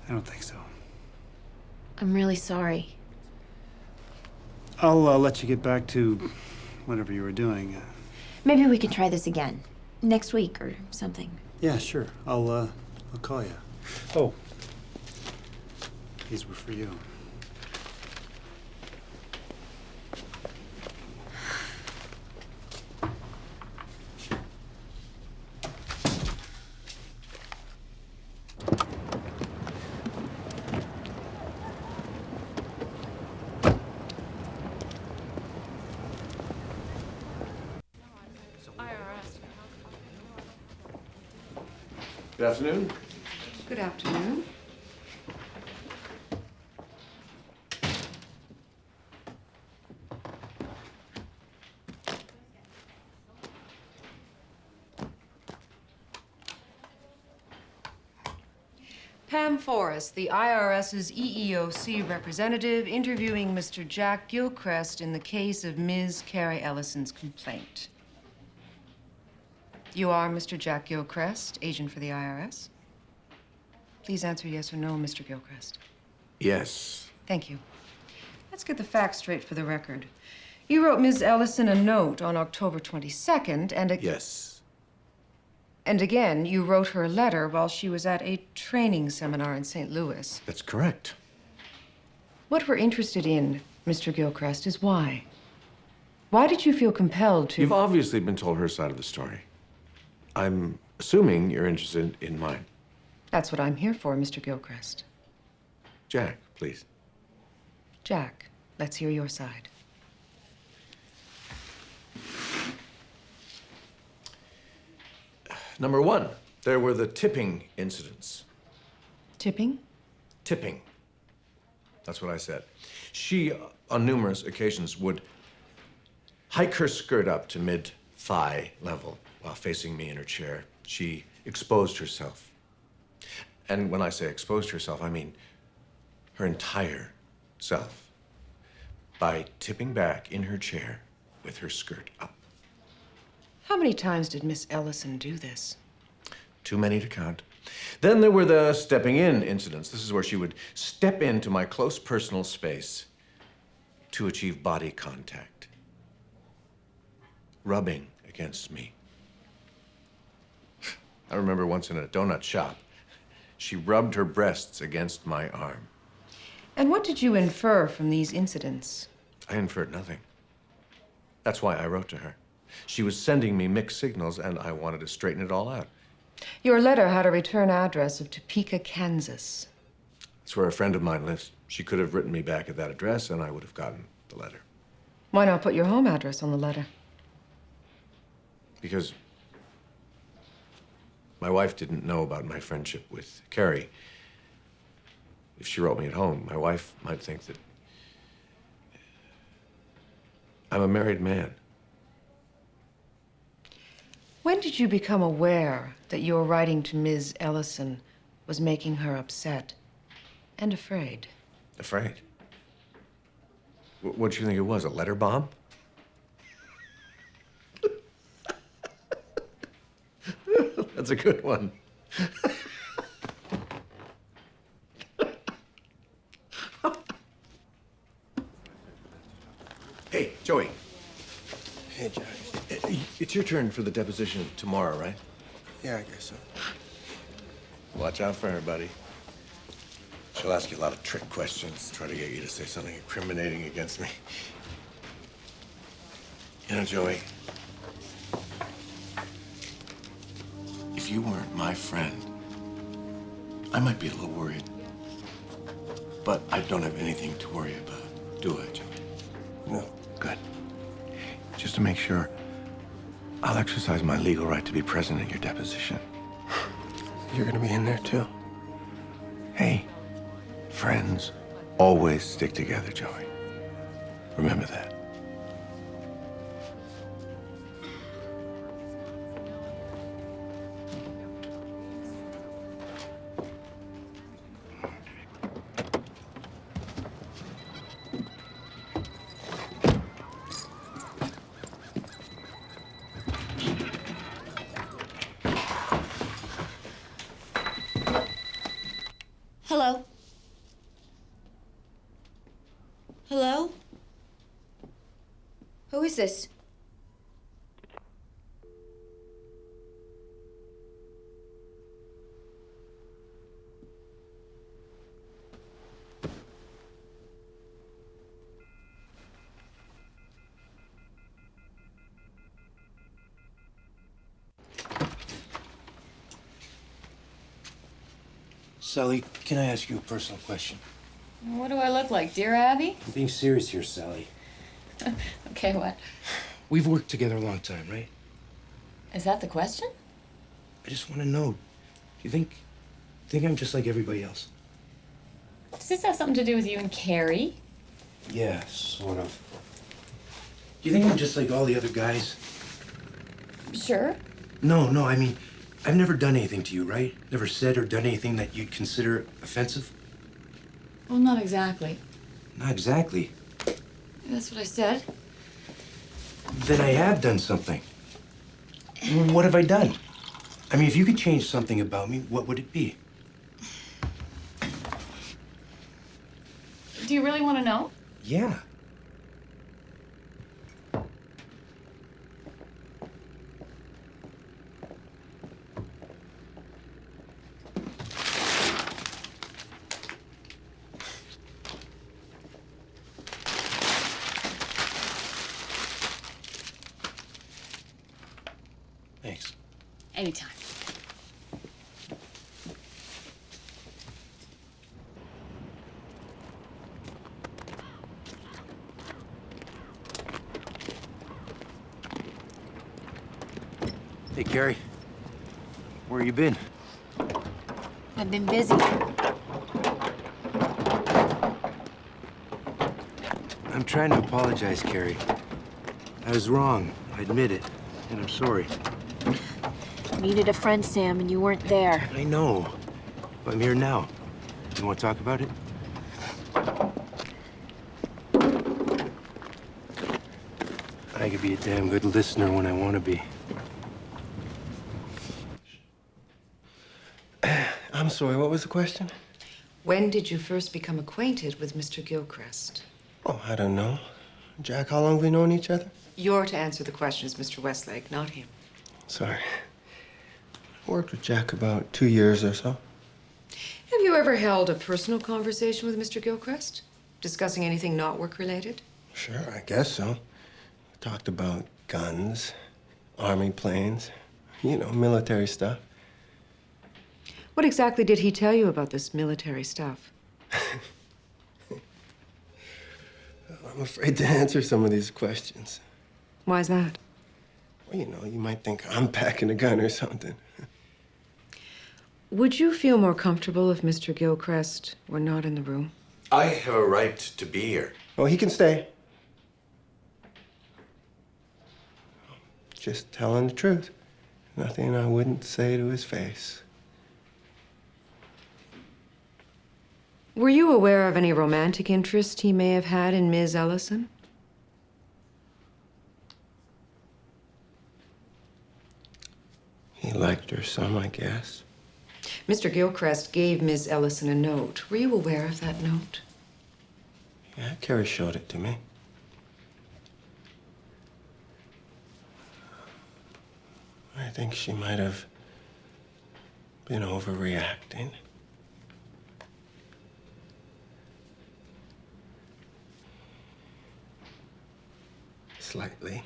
don't think so. I'm really sorry. I'll let you get back to whatever you were doing. Maybe we can try this again. Next week or something. Yeah, sure. I'll call you. Oh. These were for you. Good afternoon. Good afternoon. Pam Forrest, the IRS's EEOC representative, interviewing Mr. Jack Gilchrist in the case of Ms. Carrie Ellison's complaint. You are Mr. Jack Gilchrist, agent for the IRS? Please answer yes or no, Mr. Gilchrist. Yes. Thank you. Let's get the facts straight for the record. You wrote Ms. Ellison a note on October 22nd and Yes. And again, you wrote her a letter while she was at a training seminar in St. Louis. That's correct. What we're interested in, Mr. Gilchrist, is why. Why did you feel compelled to... You've obviously been told her side of the story. I'm assuming you're interested in mine. That's what I'm here for, Mr. Gilchrist. Jack, please. Jack, let's hear your side. Number one, there were the tipping incidents. Tipping? Tipping. That's what I said. She, on numerous occasions, would hike her skirt up to mid-thigh level while facing me in her chair. She exposed herself. And when I say exposed herself, I mean her entire self by tipping back in her chair with her skirt up. How many times did Miss Ellison do this? Too many to count. Then there were the stepping in incidents. This is where she would step into my close personal space to achieve body contact, rubbing against me. I remember once in a donut shop, she rubbed her breasts against my arm. And what did you infer from these incidents? I inferred nothing. That's why I wrote to her. She was sending me mixed signals, and I wanted to straighten it all out. Your letter had a return address of Topeka, Kansas. It's where a friend of mine lives. She could have written me back at that address, and I would have gotten the letter. Why not put your home address on the letter? Because my wife didn't know about my friendship with Carrie. If she wrote me at home, my wife might think that I'm a married man. When did you become aware that your writing to Ms. Ellison was making her upset and afraid? Afraid? What'd you think it was, a letter bomb? That's a good one. Hey, Joey. Hey, Josh. It's your turn for the deposition tomorrow, right? Yeah, I guess so. Watch out for her, buddy. She'll ask you a lot of trick questions, try to get you to say something incriminating against me. You know, Joey, if you weren't my friend, I might be a little worried. But I don't have anything to worry about, do I, Joey? No. Good. Just to make sure, I'll exercise my legal right to be present at your deposition. You're gonna be in there, too? Hey, friends always stick together, Joey. Remember that. Hello? Hello? Who is this? Sally, can I ask you a personal question? What do I look like, Dear Abby? I'm being serious here, Sally. Okay, what? We've worked together a long time, right? Is that the question? I just want to know. Do you think I'm just like everybody else? Does this have something to do with you and Carrie? Yeah, sort of. Do you think I'm just like all the other guys? Sure. No, I mean, I've never done anything to you, right? Never said or done anything that you'd consider offensive? Well, not exactly. Not exactly. That's what I said. Then I have done something. What have I done? I mean, if you could change something about me, what would it be? Do you really want to know? Yeah. Thanks. Anytime. Hey, Carrie. Where you been? I've been busy. I'm trying to apologize, Carrie. I was wrong. I admit it. And I'm sorry. Needed a friend, Sam, and you weren't there. I know. But I'm here now. You want to talk about it? I could be a damn good listener when I want to be. I'm sorry, what was the question? When did you first become acquainted with Mr. Gilchrist? Oh, I don't know. Jack, how long have we known each other? You're to answer the questions, Mr. Westlake, not him. Sorry. I worked with Jack about 2 years or so. Have you ever held a personal conversation with Mr. Gilchrist? Discussing anything not work-related? Sure, I guess so. We talked about guns, army planes, you know, military stuff. What exactly did he tell you about this military stuff? I'm afraid to answer some of these questions. Why's that? Well, you know, you might think I'm packing a gun or something. Would you feel more comfortable if Mr. Gilchrist were not in the room? I have a right to be here. Oh, he can stay. Just telling the truth. Nothing I wouldn't say to his face. Were you aware of any romantic interest he may have had in Ms. Ellison? He liked her some, I guess. Mr. Gilchrist gave Ms. Ellison a note. Were you aware of that note? Yeah, Carrie showed it to me. I think she might have been overreacting. Slightly,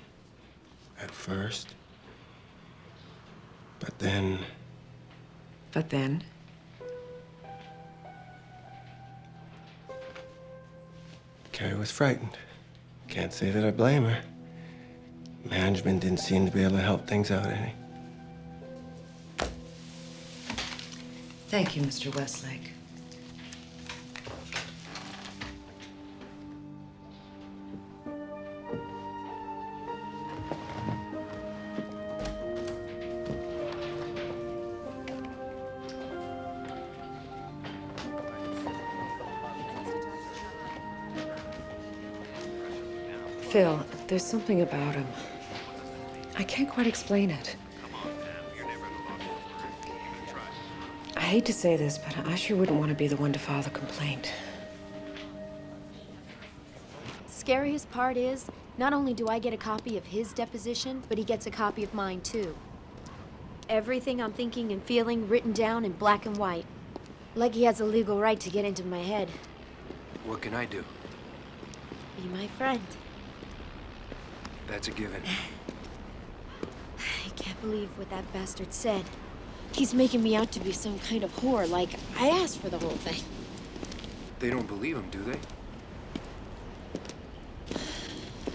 at first. But then... But then? Carrie was frightened. Can't say that I blame her. Management didn't seem to be able to help things out any. Thank you, Mr. Westlake. Phil, there's something about him. I can't quite explain it. I hate to say this, but I sure wouldn't want to be the one to file the complaint. Scariest part is, not only do I get a copy of his deposition, but he gets a copy of mine too. Everything I'm thinking and feeling written down in black and white. Like he has a legal right to get into my head. What can I do? Be my friend. That's a given. I can't believe what that bastard said. He's making me out to be some kind of whore, like I asked for the whole thing. They don't believe him, do they?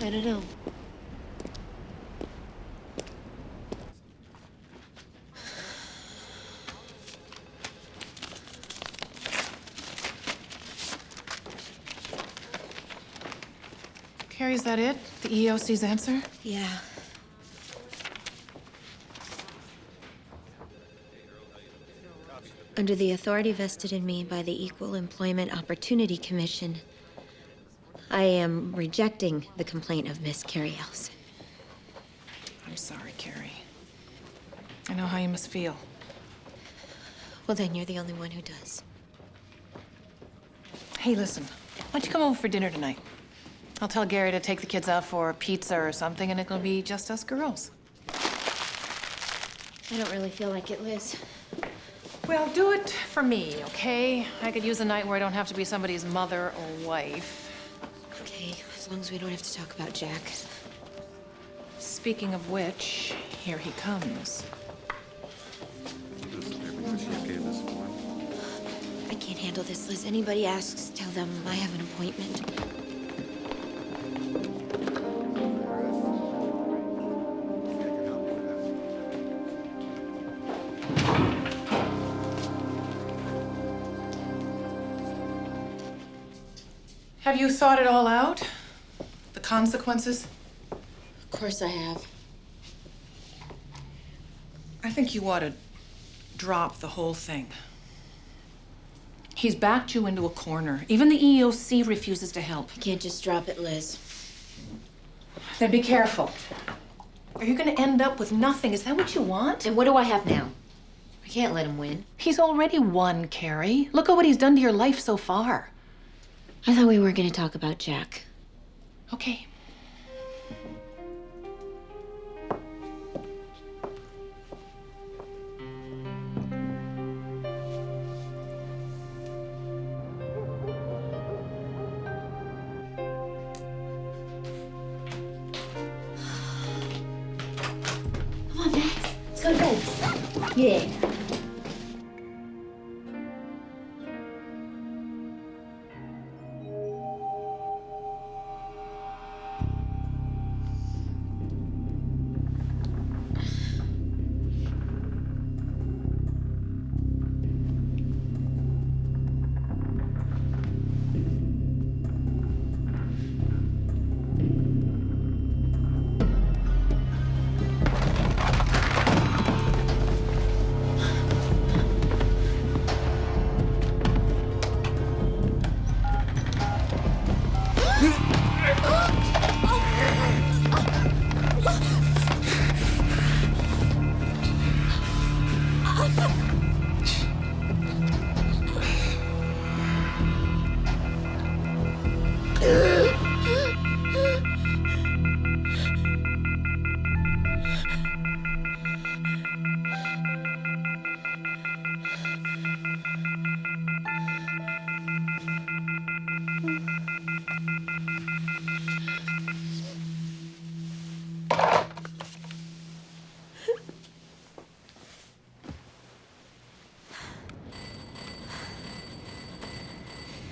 I don't know. Carrie, is that it? The EEOC's answer? Yeah. Under the authority vested in me by the Equal Employment Opportunity Commission, I am rejecting the complaint of Miss Carrie Ellison. I'm sorry, Carrie. I know how you must feel. Well, then you're the only one who does. Hey, listen. Why don't you come over for dinner tonight? I'll tell Gary to take the kids out for pizza or something, and it'll be just us girls. I don't really feel like it, Liz. Well, do it for me, okay? I could use a night where I don't have to be somebody's mother or wife. Okay, as long as we don't have to talk about Jack. Speaking of which, here he comes. I can't handle this, Liz. Anybody asks, tell them I have an appointment. Have you thought it all out? The consequences? Of course I have. I think you ought to drop the whole thing. He's backed you into a corner. Even the EEOC refuses to help. You can't just drop it, Liz. Then be careful. Are you going to end up with nothing? Is that what you want? And what do I have now? I can't let him win. He's already won, Carrie. Look at what he's done to your life so far. I thought we weren't going to talk about Jack. Okay. Yeah.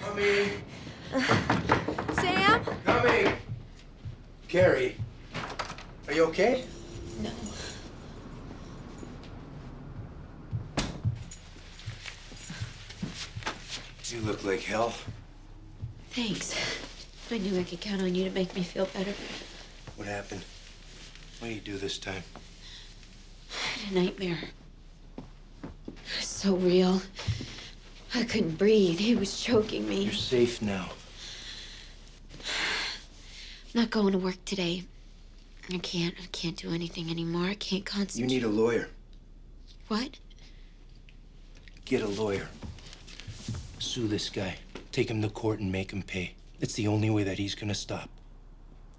Coming. Sam? Coming. Carrie, are you okay? No. You look like hell. Thanks. I knew I could count on you to make me feel better. What happened? What did you do this time? I had a nightmare. It was so real. I couldn't breathe. He was choking me. You're safe now. I'm not going to work today. I can't do anything anymore. I can't concentrate. You need a lawyer. What? Get a lawyer. Sue this guy. Take him to court and make him pay. It's the only way that he's gonna stop.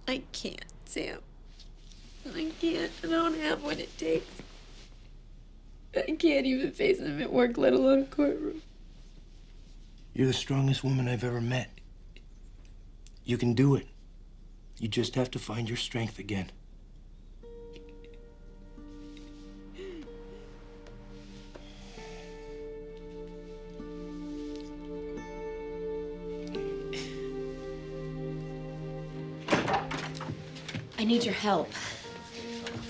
I can't, Sam. I can't. I don't have what it takes. I can't even face him at work, let alone a courtroom. You're the strongest woman I've ever met. You can do it. You just have to find your strength again. I need your help.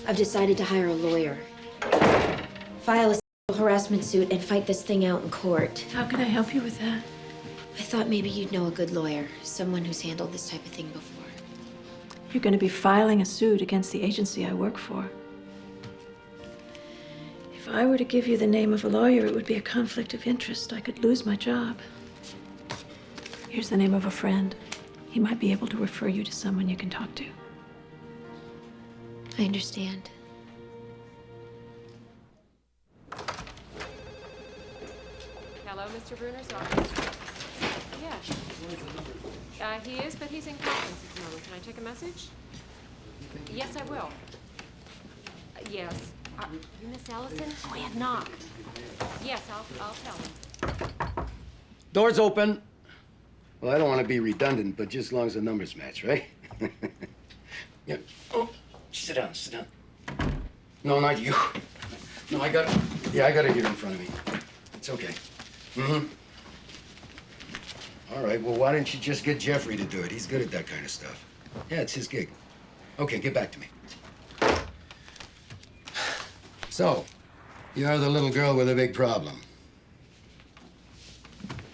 I've decided to hire a lawyer. File a sexual harassment suit and fight this thing out in court. How can I help you with that? I thought maybe you'd know a good lawyer, someone who's handled this type of thing before. You're going to be filing a suit against the agency I work for. If I were to give you the name of a lawyer, it would be a conflict of interest. I could lose my job. Here's the name of a friend. He might be able to refer you to someone you can talk to. I understand. Hello, Mr. Bruner's office. Yes. He is, but he's in conference at the moment. Can I take a message? Yes, I will. Yes. You Miss Ellison? Oh, yeah, knock. Yes, I'll tell him. Door's open. Well, I don't want to be redundant, but just as long as the numbers match, right? Yeah. Oh, sit down, sit down. No, not you. No, I got it here in front of me. It's okay. Mm-hmm. All right, well, why don't you just get Jeffrey to do it? He's good at that kind of stuff. Yeah, it's his gig. Okay, get back to me. So, you're the little girl with a big problem.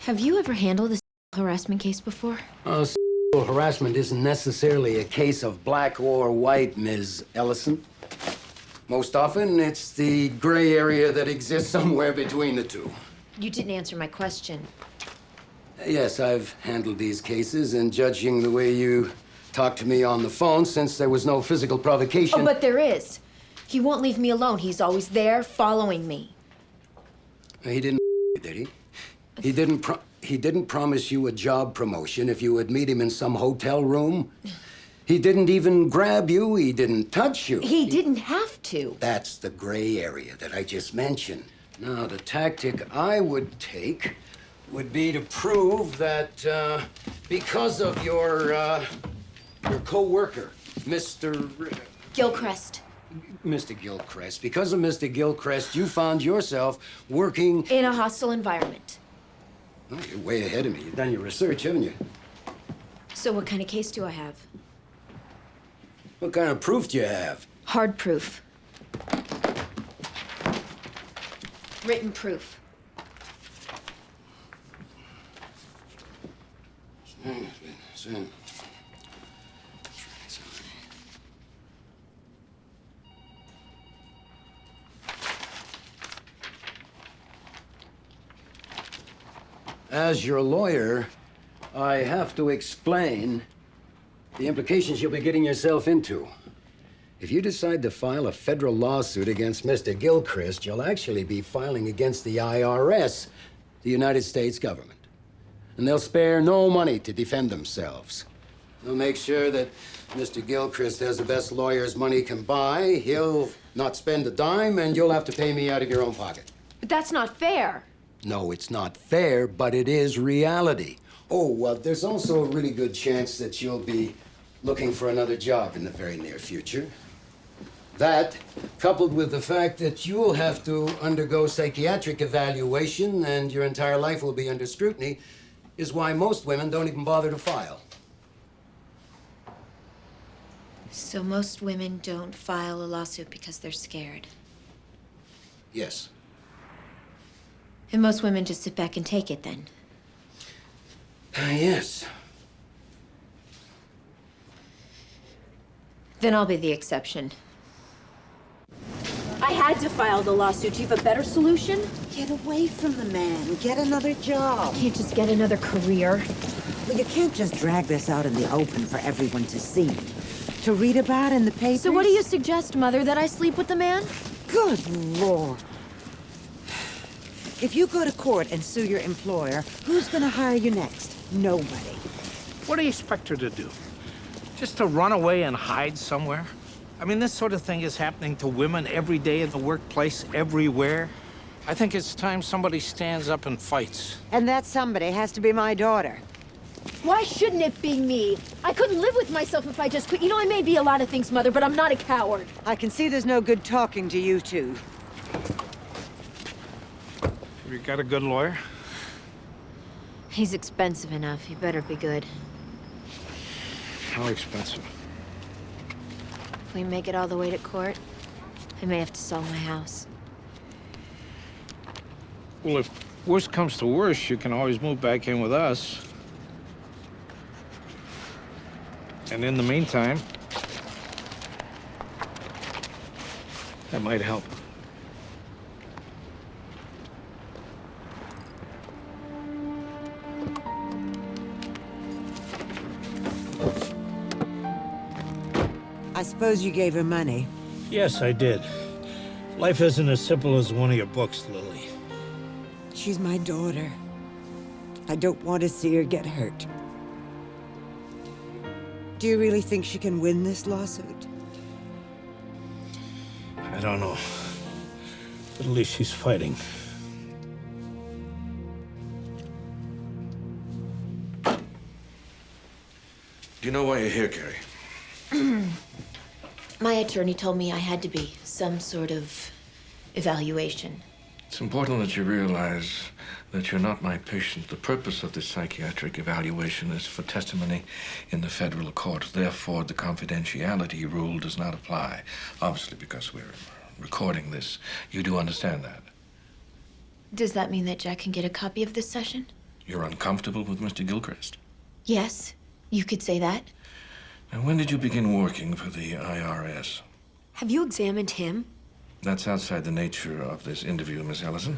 Have you ever handled a sexual harassment case before? Sexual harassment isn't necessarily a case of black or white, Ms. Ellison. Most often, it's the gray area that exists somewhere between the two. You didn't answer my question. Yes, I've handled these cases, and judging the way you talked to me on the phone, since there was no physical provocation... Oh, but there is. He won't leave me alone. He's always there, following me. He didn't, did he? He didn't promise you a job promotion if you would meet him in some hotel room. He didn't even grab you. He didn't touch you. He didn't have to. That's the gray area that I just mentioned. Now, the tactic I would take would be to prove that because of your co-worker, Mr. Gilchrist. Mr. Gilchrist. Because of Mr. Gilchrist, you found yourself working In a hostile environment. Oh, you're way ahead of me. You've done your research, haven't you? So what kind of case do I have? What kind of proof do you have? Hard proof. Written proof. Sam. As your lawyer, I have to explain the implications you'll be getting yourself into. If you decide to file a federal lawsuit against Mr. Gilchrist, you'll actually be filing against the IRS, the United States government. And they'll spare no money to defend themselves. They'll make sure that Mr. Gilchrist has the best lawyers money can buy. He'll not spend a dime, and you'll have to pay me out of your own pocket. But that's not fair. No, it's not fair, but it is reality. Oh, well, there's also a really good chance that you'll be looking for another job in the very near future. That, coupled with the fact that you'll have to undergo psychiatric evaluation and your entire life will be under scrutiny, is why most women don't even bother to file. So most women don't file a lawsuit because they're scared. Yes. And most women just sit back and take it then. Yes. Then I'll be the exception. I had to file the lawsuit. Do you have a better solution? Get away from the man. Get another job. Can't just get another career. Well, you can't just drag this out in the open for everyone to see. To read about in the papers. So what do you suggest, Mother? That I sleep with the man? Good Lord. If you go to court and sue your employer, who's gonna hire you next? Nobody. What do you expect her to do? Just to run away and hide somewhere? I mean, this sort of thing is happening to women every day in the workplace, everywhere. I think it's time somebody stands up and fights. And that somebody has to be my daughter. Why shouldn't it be me? I couldn't live with myself if I just quit. You know, I may be a lot of things, Mother, but I'm not a coward. I can see there's no good talking to you two. Have you got a good lawyer? He's expensive enough. He better be good. How expensive? If we make it all the way to court, I may have to sell my house. Well, if worst comes to worst, you can always move back in with us. And in the meantime, that might help. I suppose you gave her money. Yes, I did. Life isn't as simple as one of your books, Lily. She's my daughter. I don't want to see her get hurt. Do you really think she can win this lawsuit? I don't know. But at least she's fighting. Do you know why you're here, Carrie? My attorney told me I had to be some sort of evaluation. It's important that you realize that you're not my patient. The purpose of this psychiatric evaluation is for testimony in the federal court. Therefore, the confidentiality rule does not apply. Obviously, because we're recording this. You do understand that? Does that mean that Jack can get a copy of this session? You're uncomfortable with Mr. Gilchrist? Yes, you could say that. Now, when did you begin working for the IRS? Have you examined him? That's outside the nature of this interview, Miss Ellison.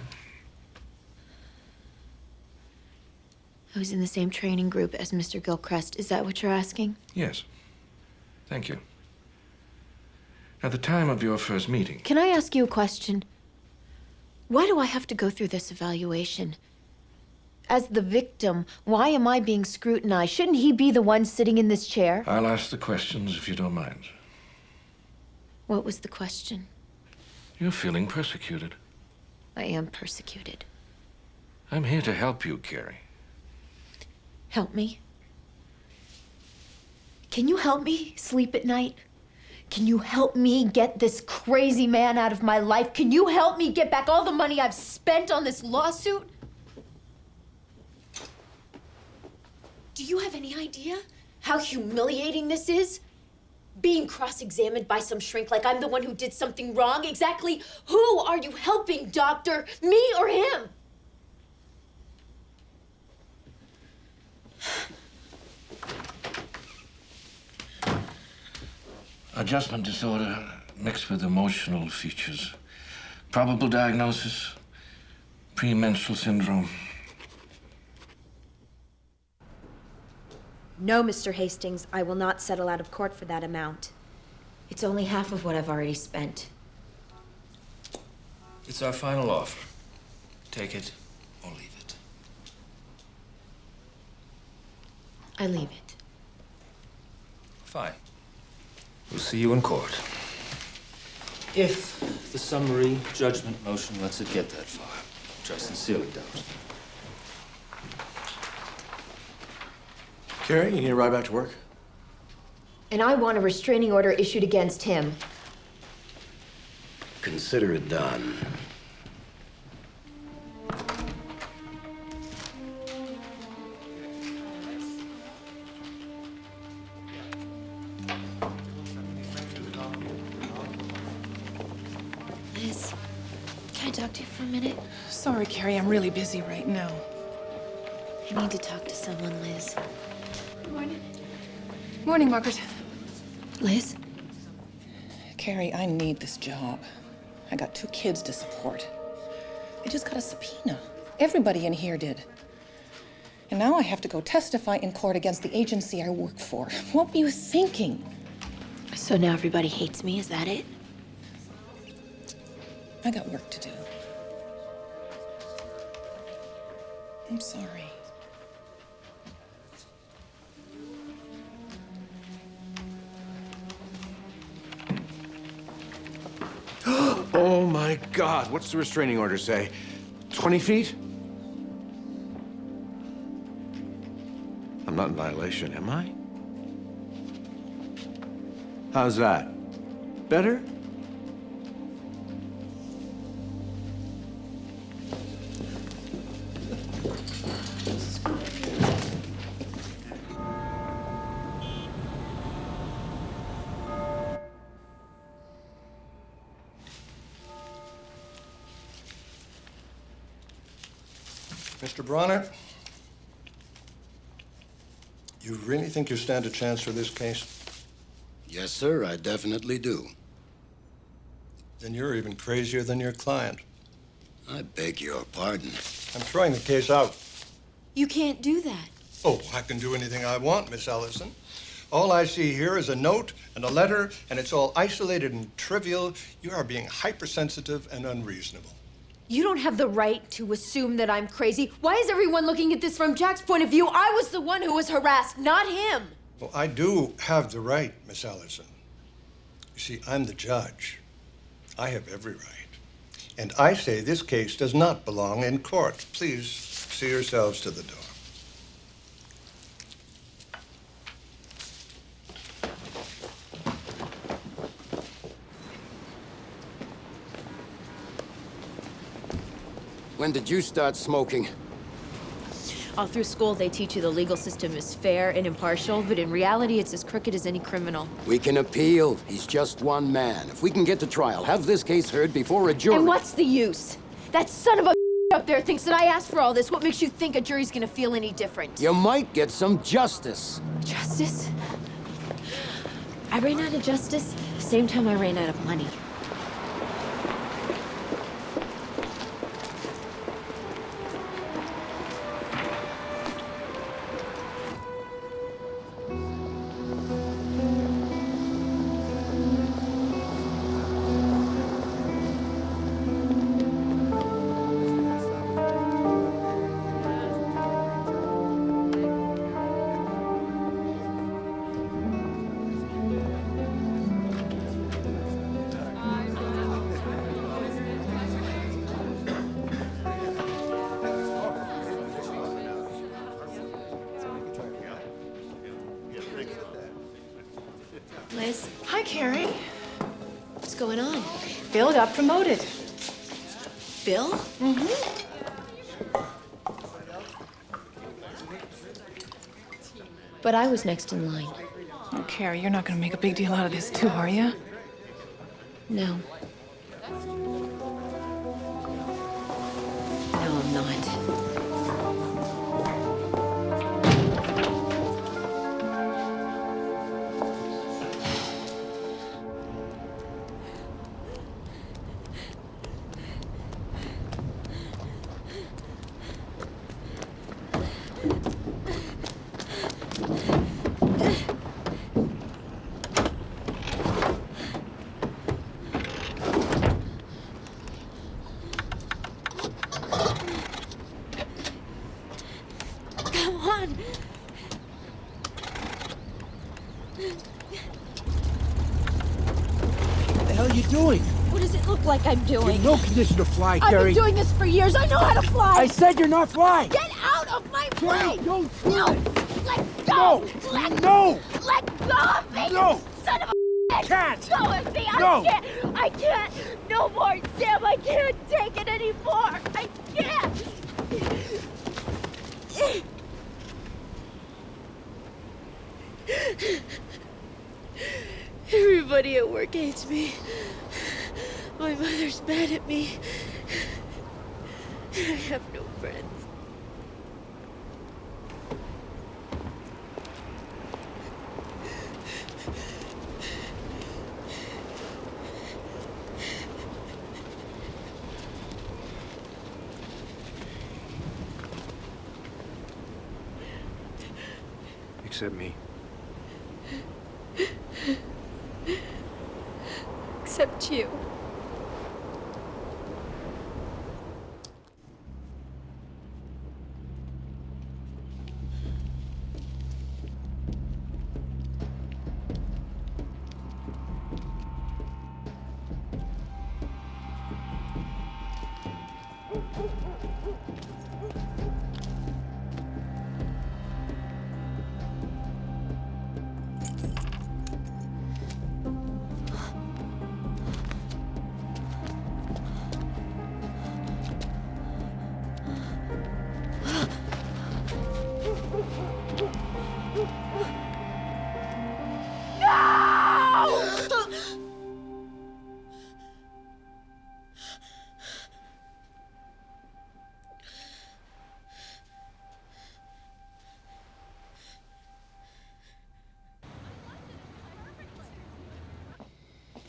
I was in the same training group as Mr. Gilchrist. Is that what you're asking? Yes. Thank you. At the time of your first meeting, Can I ask you a question? Why do I have to go through this evaluation? As the victim, why am I being scrutinized? Shouldn't he be the one sitting in this chair? I'll ask the questions if you don't mind. What was the question? You're feeling persecuted. I am persecuted. I'm here to help you, Carrie. Help me? Can you help me sleep at night? Can you help me get this crazy man out of my life? Can you help me get back all the money I've spent on this lawsuit? Do you have any idea how humiliating this is? Being cross-examined by some shrink like I'm the one who did something wrong? Exactly who are you helping, doctor? Me or him? Adjustment disorder mixed with emotional features. Probable diagnosis, premenstrual syndrome. No, Mr. Hastings, I will not settle out of court for that amount. It's only half of what I've already spent. It's our final offer. Take it or leave it. I leave it. Fine. We'll see you in court. If the summary judgment motion lets it get that far, which I sincerely doubt. Carrie, you need a ride back to work? And I want a restraining order issued against him. Consider it done. Liz, can I talk to you for a minute? Sorry, Carrie, I'm really busy right now. I need to talk to someone, Liz. Good morning. Morning, Margaret. Liz? Carrie, I need this job. I got 2 kids to support. I just got a subpoena. Everybody in here did. And now I have to go testify in court against the agency I work for. What were you thinking? So now everybody hates me, is that it? I got work to do. I'm sorry. Oh my God, what's the restraining order say? 20 feet? I'm not in violation, am I? How's that? Better? Mr. Bronner, you really think you stand a chance for this case? Yes, sir, I definitely do. Then you're even crazier than your client. I beg your pardon. I'm throwing the case out. You can't do that. Oh, I can do anything I want, Miss Ellison. All I see here is a note and a letter, and it's all isolated and trivial. You are being hypersensitive and unreasonable. You don't have the right to assume that I'm crazy. Why is everyone looking at this from Jack's point of view? I was the one who was harassed, not him. Well, I do have the right, Miss Ellison. You see, I'm the judge. I have every right. And I say this case does not belong in court. Please see yourselves to the door. When did you start smoking? All through school, they teach you the legal system is fair and impartial, but in reality, it's as crooked as any criminal. We can appeal. He's just one man. If we can get to trial, have this case heard before a jury. And what's the use? That son of a up there thinks that I asked for all this. What makes you think a jury's gonna feel any different? You might get some justice. Justice? I ran out of justice the same time I ran out of money. Liz? Hi, Hi, Carrie. What's going on? Bill got promoted. Bill? Mm-hmm. But I was next in line. Oh, Carrie, you're not gonna make a big deal out of this too, are you? No. No, I'm not. Come on. What the hell are you doing? What does it look like I'm You're doing? in no condition to fly, I've Carrie. been doing this for years. I know how to fly. I said you're not flying. Get out of my Carrie, way! don't do No! it. Let go! No! Let No! Let go of me! No! Son of a Can't! Go with me! No! I can't! I can't! No more, Sam! I can't take it anymore! I can't! Everybody at work hates me. My mother's mad at me. I have no friends. Except me. Except you.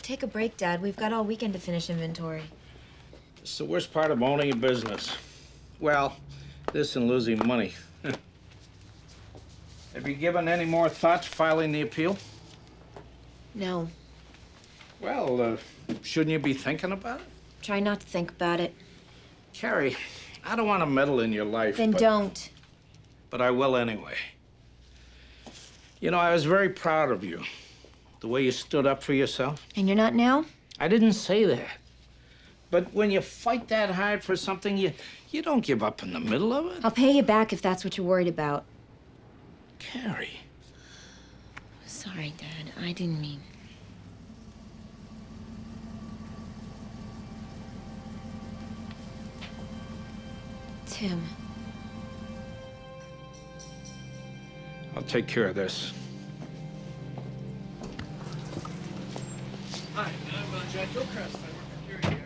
Take a break, Dad. We've got all weekend to finish inventory. It's the worst part of owning a business. Well, this and losing money. Have you given any more thought to filing the appeal? No. Well, shouldn't you be thinking about it? Try not to think about it. Carrie, I don't want to meddle in your life. Then don't. But I will anyway. You know, I was very proud of you. The way you stood up for yourself. And you're not now? I didn't say that. But when you fight that hard for something, you don't give up in the middle of it. I'll pay you back if that's what you're worried about. Carrie. Sorry, Dad. I didn't mean. Tim. I'll take care of this. Hi, I'm Jack Gilchrist. I work for Carrie.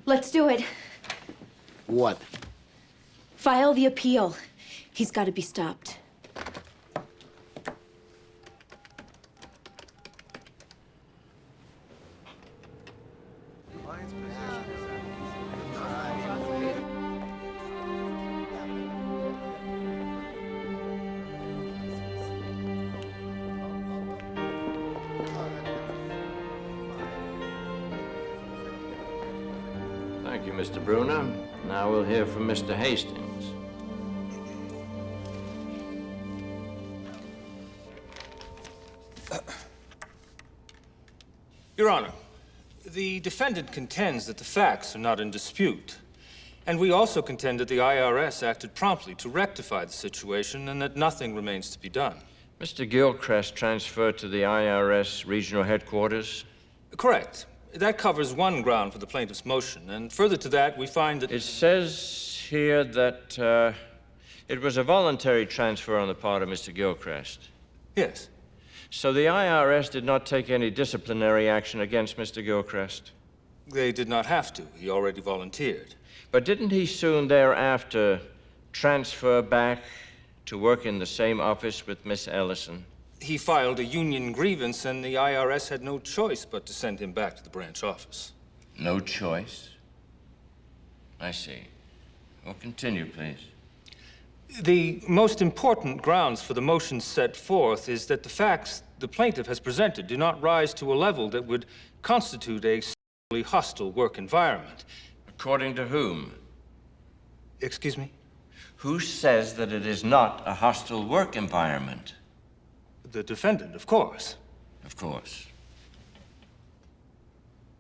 Let's do it. What? File the appeal. He's got to be stopped. Thank you, Mr. Bruner. Now we'll hear from Mr. Hastings. Your Honor, the defendant contends that the facts are not in dispute. And we also contend that the IRS acted promptly to rectify the situation and that nothing remains to be done. Mr. Gilchrist transferred to the IRS regional headquarters? Correct. That covers one ground for the plaintiff's motion. And further to that, we find that... It says here that it was a voluntary transfer on the part of Mr. Gilchrist. Yes. So the IRS did not take any disciplinary action against Mr. Gilchrist? They did not have to. He already volunteered. But didn't he soon thereafter transfer back to work in the same office with Miss Ellison? He filed a union grievance, and the IRS had no choice but to send him back to the branch office. No choice? I see. Well, continue, please. The most important grounds for the motion set forth is that the facts the plaintiff has presented do not rise to a level that would constitute a sexually hostile work environment. According to whom? Excuse me? Who says that it is not a hostile work environment? The defendant, of course. Of course.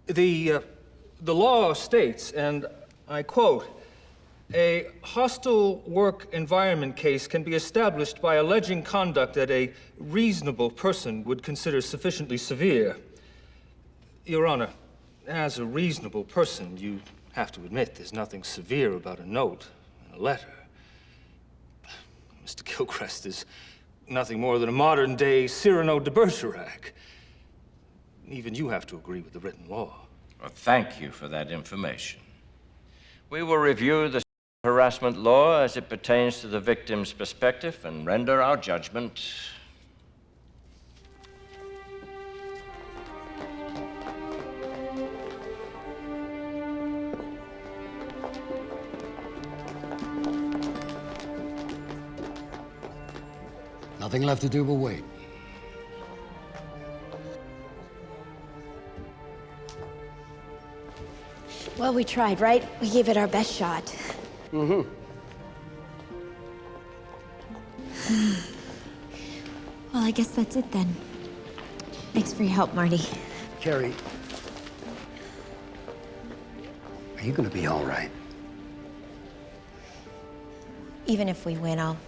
The law states, and I quote, "A hostile work environment case can be established by alleging conduct that a reasonable person would consider sufficiently severe." Your Honor, as a reasonable person, you have to admit there's nothing severe about a note and a letter. Mr. Gilchrist is nothing more than a modern-day Cyrano de Bergerac. Even you have to agree with the written law. Well, thank you for that information. We will review the harassment law as it pertains to the victim's perspective and render our judgment. Nothing left to do but wait. Well, we tried, right? We gave it our best shot. Mm-hmm. Well, I guess that's it then. Thanks for your help, Marty. Carrie, are you gonna be all right? Even if we win, I'll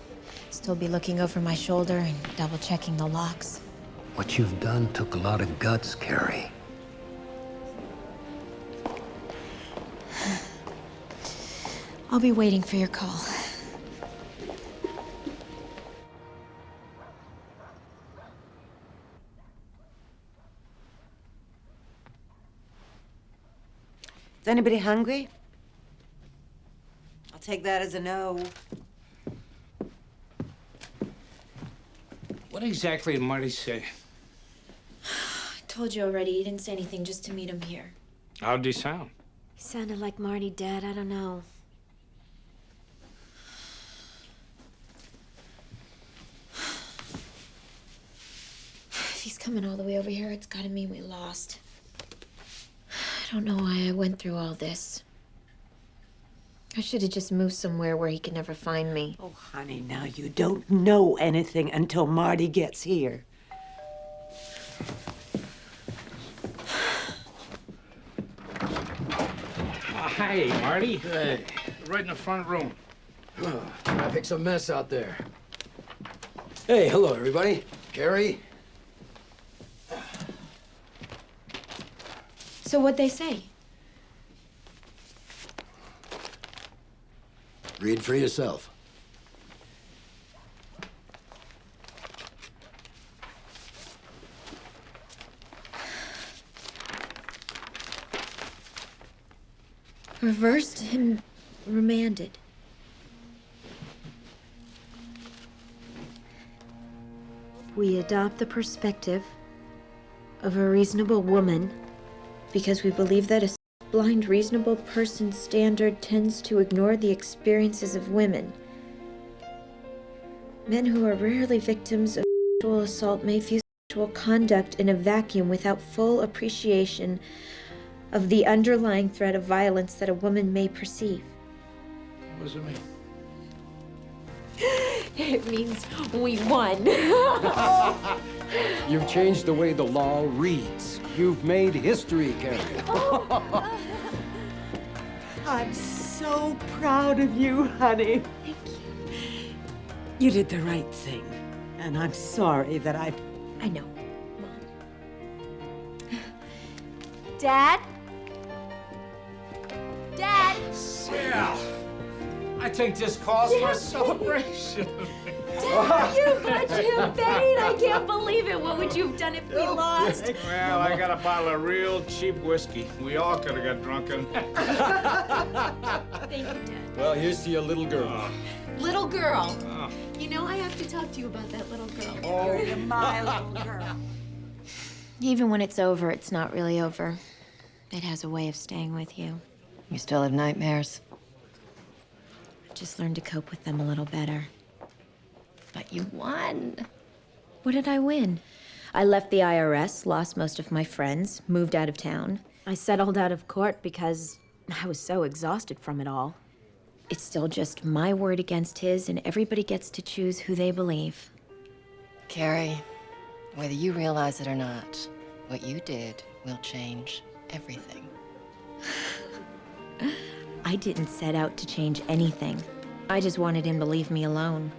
still be looking over my shoulder and double-checking the locks. What you've done took a lot of guts, Carrie. I'll be waiting for your call. Is anybody hungry? I'll take that as a no. What exactly did Marty say? I told you already, he didn't say anything just to meet him here. How'd he sound? He sounded like Marty, Dad. I don't know. If he's coming all the way over here, it's gotta mean we lost. I don't know why I went through all this. I should have just moved somewhere where he could never find me. Oh, honey, now you don't know anything until Marty gets here. Hey, Marty. Hey. Right in the front room. Traffic's a mess out there. Hey, hello, everybody. Carrie? So what'd they say? Read for yourself. Reversed and remanded. We adopt the perspective of a reasonable woman Because we believe that a blind, reasonable person standard tends to ignore the experiences of women. Men who are rarely victims of sexual assault may view sexual conduct in a vacuum without full appreciation of the underlying threat of violence that a woman may perceive. What does it mean? It means we won. You've changed the way the law reads. You've made history, Carrie. I'm so proud of you, honey. Thank you. You did the right thing. And I'm sorry that I know, Mom. Dad? Dad? Yeah. I think this calls for a celebration. Dad, you got champagne! I can't believe it. What would you have done if we lost? Well, I got a bottle of real cheap whiskey. We all could have got drunken. Thank you, Dad. Well, here's to your little girl. Little girl. You know I have to talk to you about that little girl. You're my little girl. Even when it's over, it's not really over. It has a way of staying with you. You still have nightmares? I've just learned to cope with them a little better. But you won. What did I win? I left the IRS, lost most of my friends, moved out of town. I settled out of court because I was so exhausted from it all. It's still just my word against his, and everybody gets to choose who they believe. Carrie, whether you realize it or not, what you did will change everything. I didn't set out to change anything. I just wanted him to leave me alone.